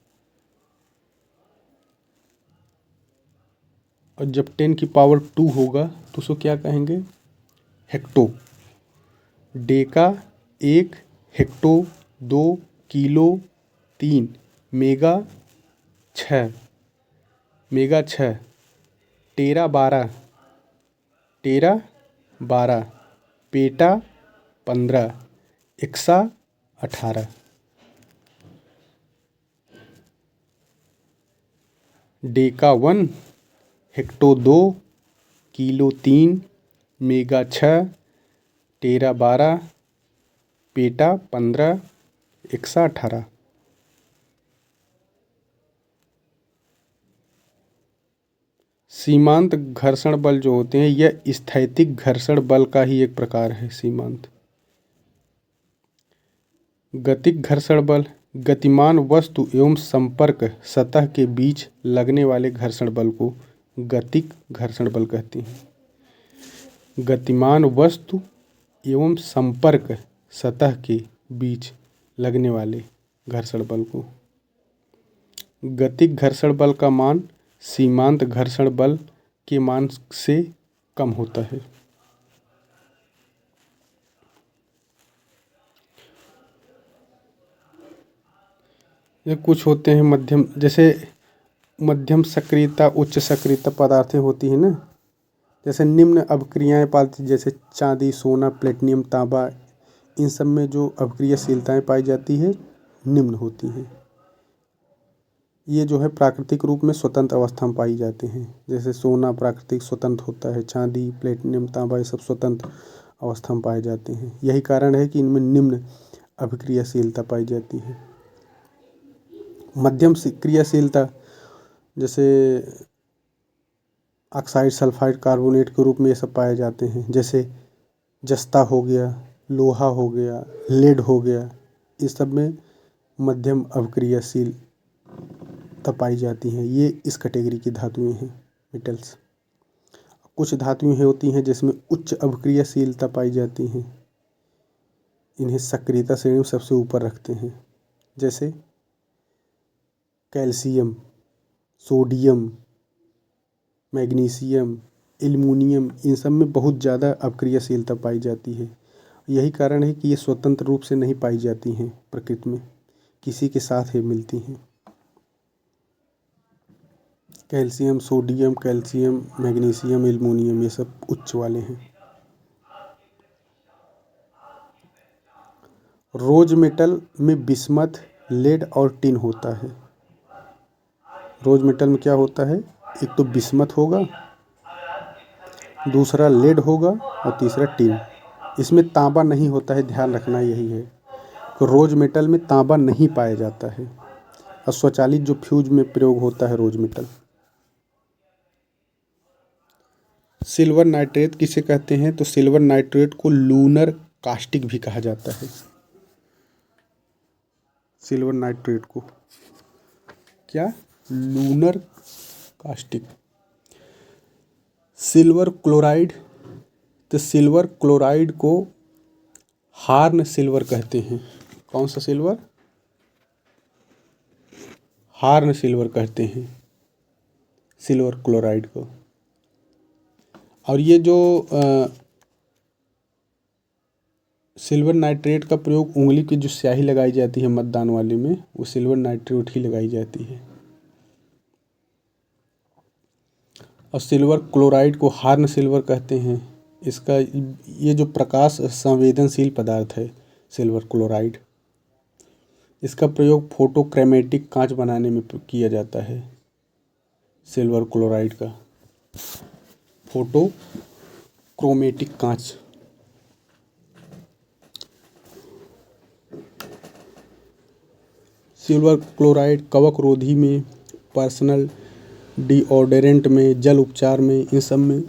और जब 10 की पावर 2 होगा तो उसको क्या कहेंगे, hecto. Deca 1, hecto 2, kilo 3, mega 6, tera 12, peta 15, exa 18। Deca 1, hecto 2, kilo 3, mega 6, tera 12, peta 15, exa 18। सीमांत घर्षण बल जो होते हैं यह स्थैतिक घर्षण बल का ही एक प्रकार है। सीमांत गतिक घर्षण बल गतिमान वस्तु एवं संपर्क सतह के बीच लगने वाले घर्षण बल को गतिक घर्षण बल कहते हैं। गतिमान वस्तु एवं संपर्क सतह के बीच लगने वाले घर्षण बल को गतिक घर्षण बल का मान सीमांत घर्षण बल के मान से कम होता है। ये कुछ होते हैं मध्यम, जैसे मध्यम सक्रियता उच्च सक्रियता पदार्थें होती हैं ना, जैसे निम्न अभिक्रियाएं पाई, जैसे चांदी, सोना, प्लेटिनम, तांबा, इन सब में जो अभिक्रियाशीलताएं पाई जाती है निम्न होती हैं। ये जो है प्राकृतिक रूप में स्वतंत्र अवस्था में पाई जाते हैं। जैसे सोना प्राकृतिक स्वतंत्र होता है, चांदी, प्लेटिनम, तांबा ये सब स्वतंत्र अवस्था में पाए जाते हैं। यही कारण है कि इनमें निम्न अभिक्रियाशीलता पाई जाती है। मध्यम क्रियाशीलता जैसे ऑक्साइड, सल्फाइड, कार्बोनेट के रूप में ये सब पाए जाते हैं। जैसे जस्ता हो गया, लोहा हो गया, लेड हो गया, इस सब में मध्यम अभिक्रियाशीलता पाई जाती हैं। ये इस कैटेगरी की धातुएं हैं, मेटल्स। कुछ धातुएं होती हैं जिसमें उच्च अभिक्रियाशीलता पाई जाती हैं, इन्हें सक्रियता श्रेणी में सबसे ऊपर रखते हैं। जैसे कैल्शियम, सोडियम, मैग्नीशियम, एल्युमिनियम, इन सब में बहुत ज़्यादा अभिक्रियाशीलता पाई जाती है। यही कारण है कि ये स्वतंत्र रूप से नहीं पाई जाती हैं प्रकृति में, किसी के साथ ही मिलती हैं। Calcium, sodium, calcium, magnesium, aluminium ये सब उच्च वाले हैं। रोज मेटल में बिस्मथ, लेड और टिन होता है। रोज मेटल में क्या होता है, एक तो बिस्मथ होगा, दूसरा लेड होगा और तीसरा टिन। इसमें तांबा नहीं होता है, ध्यान रखना यही है कि रोज मेटल में तांबा नहीं पाया जाता है। और स्वचालित जो फ्यूज में प्रयोग होता है रोज मेटल। सिल्वर नाइट्रेट किसे कहते हैं, तो सिल्वर नाइट्रेट को लूनर कास्टिक भी कहा जाता है। सिल्वर नाइट्रेट को क्या, लूनर कास्टिक। सिल्वर क्लोराइड, तो सिल्वर क्लोराइड को हार्न सिल्वर कहते हैं। कौन सा सिल्वर, हार्न सिल्वर कहते हैं सिल्वर क्लोराइड को। और ये जो सिल्वर नाइट्रेट का प्रयोग उंगली की जो स्याही लगाई जाती है मतदान वाले में, वो सिल्वर नाइट्रेट ही लगाई जाती है। और सिल्वर क्लोराइड को हार्न सिल्वर कहते हैं। इसका ये जो प्रकाश संवेदनशील पदार्थ है सिल्वर क्लोराइड, इसका प्रयोग फोटोक्रोमेटिक कांच बनाने में किया जाता है। सिल्वर क्लोराइड का फोटोक्रोमेटिक कांच। सिल्वर क्लोराइड कवक रोधी में, पर्सनल डिओडोरेंट में, जल उपचार में, इन सब में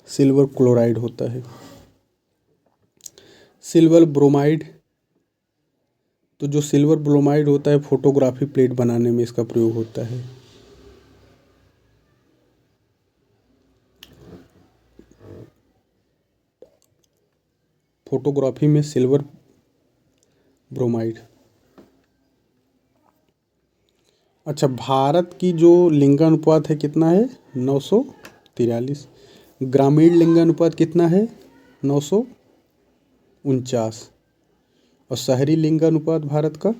सिल्वर क्लोराइड होता है। सिल्वर ब्रोमाइड, तो जो सिल्वर ब्रोमाइड होता है फोटोग्राफी प्लेट बनाने में इसका प्रयोग होता है। फोटोग्राफी में सिल्वर ब्रोमाइड। अच्छा, भारत की जो लिंगानुपात है कितना है, 943। ग्रामीण लिंगानुपात कितना है, 949। और शहरी लिंगानुपात भारत का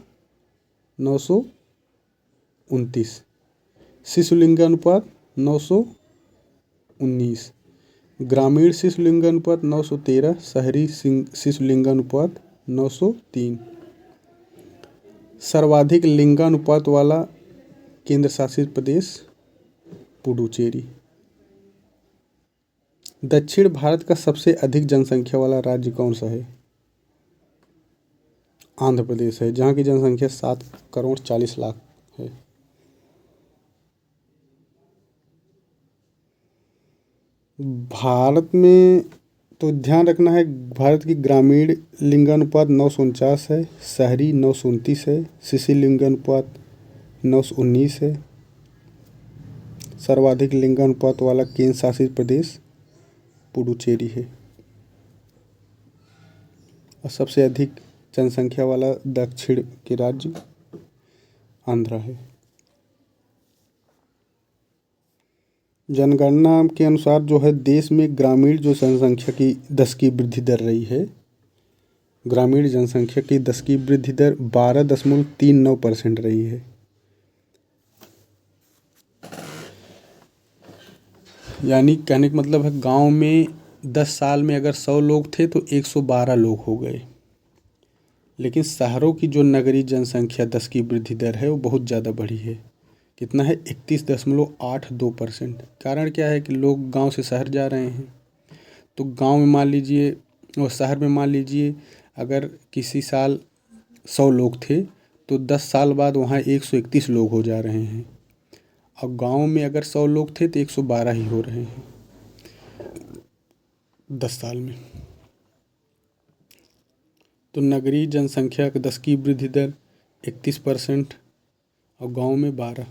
929। शिशु लिंगानुपात 919। ग्रामीण शिशु लिंगानुपात 913। शहरी शिशु लिंगानुपात 903। सर्वाधिक लिंगानुपात वाला केंद्र शासित प्रदेश पुडुचेरी। दक्षिण भारत का सबसे अधिक जनसंख्या वाला राज्य कौन सा है, आंध्र प्रदेश है, जहाँ की जनसंख्या 7,40,00,000 है। भारत में तो ध्यान रखना है, भारत की ग्रामीण लिंगानुपात 949 है, शहरी 929 है, शिशु लिंगानुपात 919 है। सर्वाधिक लिंगानुपात वाला केंद्र शासित प्रदेश पुडुचेरी है और सबसे अधिक जनसंख्या वाला दक्षिण के राज्य आंध्रा है। जनगणना के अनुसार जो है देश में ग्रामीण जो जनसंख्या की 10 की वृद्धि दर रही है, ग्रामीण जनसंख्या की 10 की वृद्धि दर 12.39% रही है। यानी कहने का मतलब है गांव में 10 साल में अगर 100 लोग थे तो 112 लोग हो गए। लेकिन शहरों की जो नगरीय जनसंख्या 10 की वृद्धि दर है वो बहुत ज़्यादा बढ़ी है। कितना है? 31.82%। कारण क्या है कि लोग गांव से शहर जा रहे हैं। तो गांव में मान लीजिए और शहर में मान लीजिए अगर किसी साल 100 लोग थे तो 10 साल बाद वहाँ 131 लोग हो जा रहे हैं। और गांव में अगर 100 लोग थे तो 112 ही हो रहे हैं 10 साल में। तो नगरीय जनसंख्या का 10 की वृद्धि दर 31% और गांव में 12।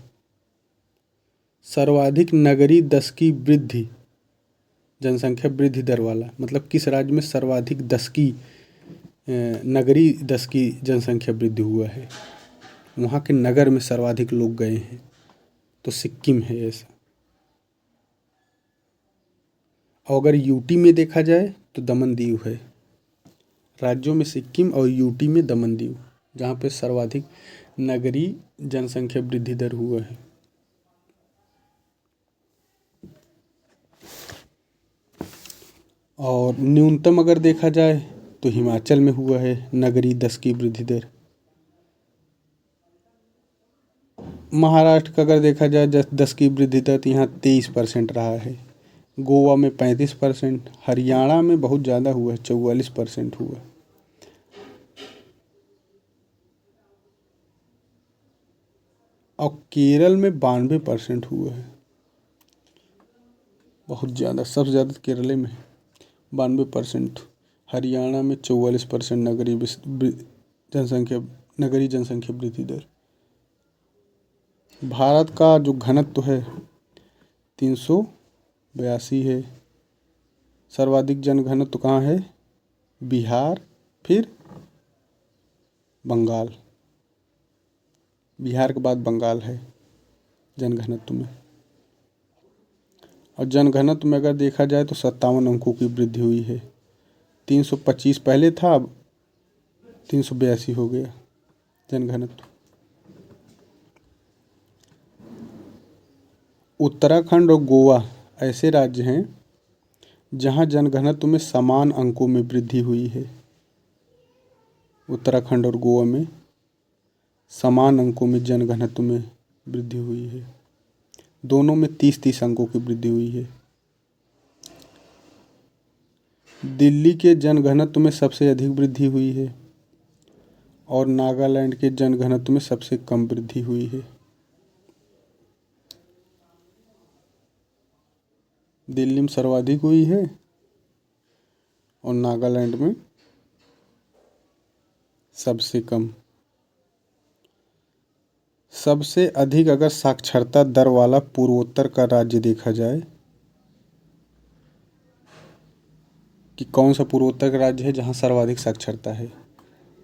सर्वाधिक नगरीय 10 की वृद्धि जनसंख्या वृद्धि दर वाला मतलब किस राज्य में सर्वाधिक 10 की नगरीय 10 की जनसंख्या वृद्धि हुआ है, वहाँ के नगर में सर्वाधिक लोग गए हैं, तो सिक्किम है ऐसा। और अगर यूटी में देखा जाए तो दमन दीव है। राज्यों में सिक्किम और यूटी में दमन दीव, जहाँ पे सर्वाधिक नगरीय जनसंख्या वृद्धि दर हुआ है। और न्यूनतम अगर देखा जाए तो हिमाचल में हुआ है नगरीय 10 की वृद्धि दर। महाराष्ट्र का अगर देखा जाए 10 की वृद्धि दर तो यहाँ 23% रहा है। गोवा में 35%, हरियाणा में बहुत ज़्यादा हुआ है, 44% हुआ। और केरल में 92% हुआ है, बहुत ज़्यादा, सबसे ज़्यादा केरल में 92%। हरियाणा में 44% नगरीय जनसंख्या वृद्धि दर। भारत का जो घनत्व है 382 है। सर्वाधिक जनघनत्व कहाँ है? बिहार, फिर बंगाल। बिहार के बाद बंगाल है जनघनत्व में। और जनघनत्व में अगर देखा जाए तो 57 अंकों की वृद्धि हुई है। 325 पहले था, अब 382 हो गया जनघनत्व। उत्तराखंड और गोवा ऐसे राज्य हैं जहां जनघनत्व में समान अंकों में वृद्धि हुई है। उत्तराखंड और गोवा में समान अंकों में जनघनत्व में वृद्धि हुई है। दोनों में 30-30 अंकों की वृद्धि हुई है। दिल्ली के जनघनत्व में सबसे अधिक वृद्धि हुई है और नागालैंड के जनघनत्व में सबसे कम वृद्धि हुई है। दिल्ली में सर्वाधिक हुई है और नागालैंड में सबसे कम। सबसे अधिक अगर साक्षरता दर वाला पूर्वोत्तर का राज्य देखा जाए कि कौन सा पूर्वोत्तर का राज्य है जहां सर्वाधिक साक्षरता है,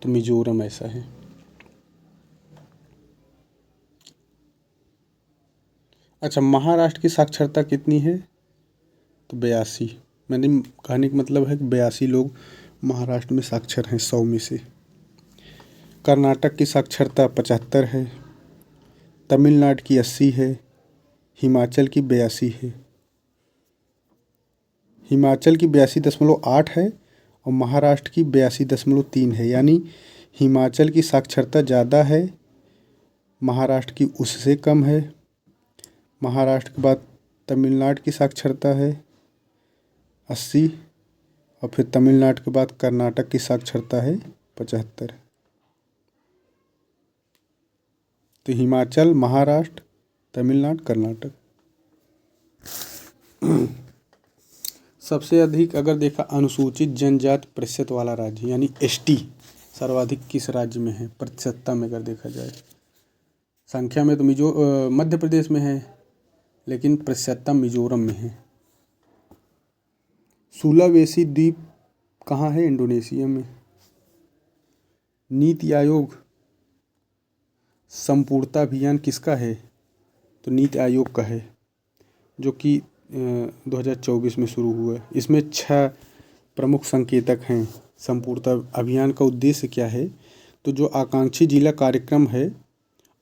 तो मिजोरम ऐसा है। अच्छा, महाराष्ट्र की साक्षरता कितनी है? तो 82। मैंने कहने का मतलब है कि 82 लोग महाराष्ट्र में साक्षर हैं 100 में से। कर्नाटक की साक्षरता 75 है। तमिलनाडु की 80 है। हिमाचल की 82 है। हिमाचल की 82.8 है और महाराष्ट्र की 82.3 है। यानी हिमाचल की साक्षरता ज़्यादा है, महाराष्ट्र की उससे कम है। महाराष्ट्र के बाद तमिलनाडु की साक्षरता है 80 और फिर तमिलनाडु के बाद कर्नाटक की साक्षरता है 75। तो हिमाचल, महाराष्ट्र, तमिलनाडु, कर्नाटक। सबसे अधिक अगर देखा अनुसूचित जनजाति प्रतिशत वाला राज्य यानी एसटी सर्वाधिक किस राज्य में है प्रतिशतता में अगर देखा जाए? संख्या में तो मध्य प्रदेश में है, लेकिन प्रतिशतता मिजोरम में है। सुलावेसी द्वीप कहाँ है? इंडोनेशिया में। नीति आयोग संपूर्णता अभियान किसका है? तो नीति आयोग का है, जो कि 2024 में शुरू हुआ है। इसमें 6 प्रमुख संकेतक हैं। संपूर्णता अभियान का उद्देश्य क्या है? तो जो आकांक्षी जिला कार्यक्रम है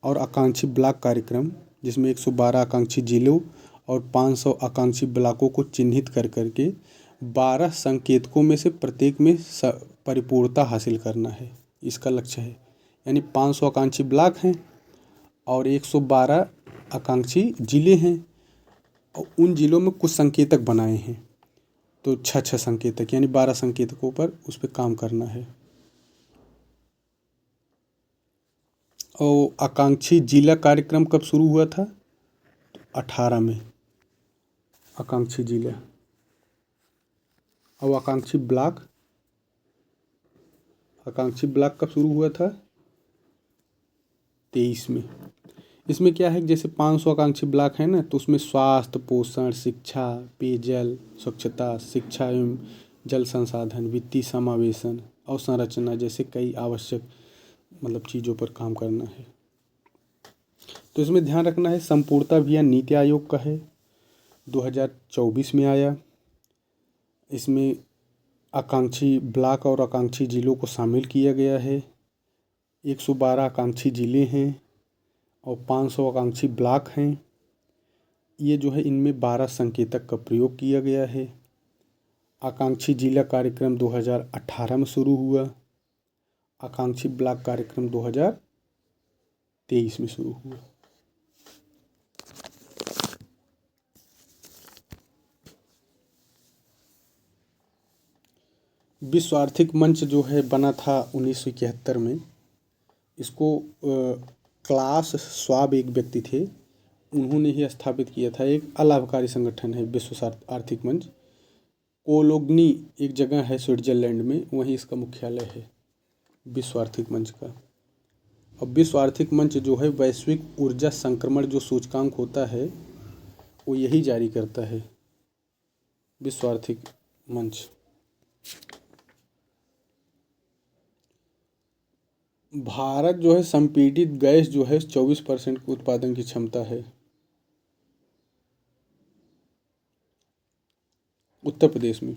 और आकांक्षी ब्लॉक कार्यक्रम, जिसमें 112 आकांक्षी जिलों और 500 आकांक्षी ब्लॉकों को चिन्हित कर करके 12 संकेतकों में से प्रत्येक में परिपूर्णता हासिल करना है, इसका लक्ष्य है। यानी 500 आकांक्षी ब्लॉक हैं और 112 आकांक्षी जिले हैं और उन जिलों में कुछ संकेतक बनाए हैं, तो 6 संकेतक यानी 12 संकेतकों पर उस पर काम करना है। और आकांक्षी जिला कार्यक्रम कब शुरू हुआ था? तो 18 में आकांक्षी जिला। और आकांक्षी ब्लॉक कब शुरू हुआ था? 23 में। इसमें क्या है, जैसे 500 आकांक्षी ब्लॉक है ना, तो उसमें स्वास्थ्य, पोषण, शिक्षा, पेयजल, स्वच्छता, शिक्षा एवं जल संसाधन, वित्तीय समावेशन और संरचना जैसे कई आवश्यक चीज़ों पर काम करना है। तो इसमें ध्यान रखना है, संपूर्णता अभियान नीति आयोग का है, 2024 में आया। इसमें आकांक्षी ब्लॉक और आकांक्षी जिलों को शामिल किया गया है। 112 आकांक्षी जिले हैं और 500 आकांक्षी ब्लॉक हैं। ये जो है, इनमें 12 संकेतक का प्रयोग किया गया है। आकांक्षी जिला कार्यक्रम 2018 में शुरू हुआ। आकांक्षी ब्लॉक कार्यक्रम 2023 में शुरू हुआ। विश्व आर्थिक मंच जो है बना था 1971 में। इसको क्लास श्वाब एक व्यक्ति थे, उन्होंने ही स्थापित किया था। एक अलाभकारी संगठन है विश्व आर्थिक मंच। कोलोग्नी एक जगह है स्विट्जरलैंड में, वहीं इसका मुख्यालय है विश्व आर्थिक मंच का। और विश्व आर्थिक मंच जो है वैश्विक ऊर्जा संक्रमण जो सूचकांक होता है वो यही जारी करता है, विश्व आर्थिक मंच। भारत जो है संपीड़ित गैस जो है 24% की उत्पादन की क्षमता है। उत्तर प्रदेश में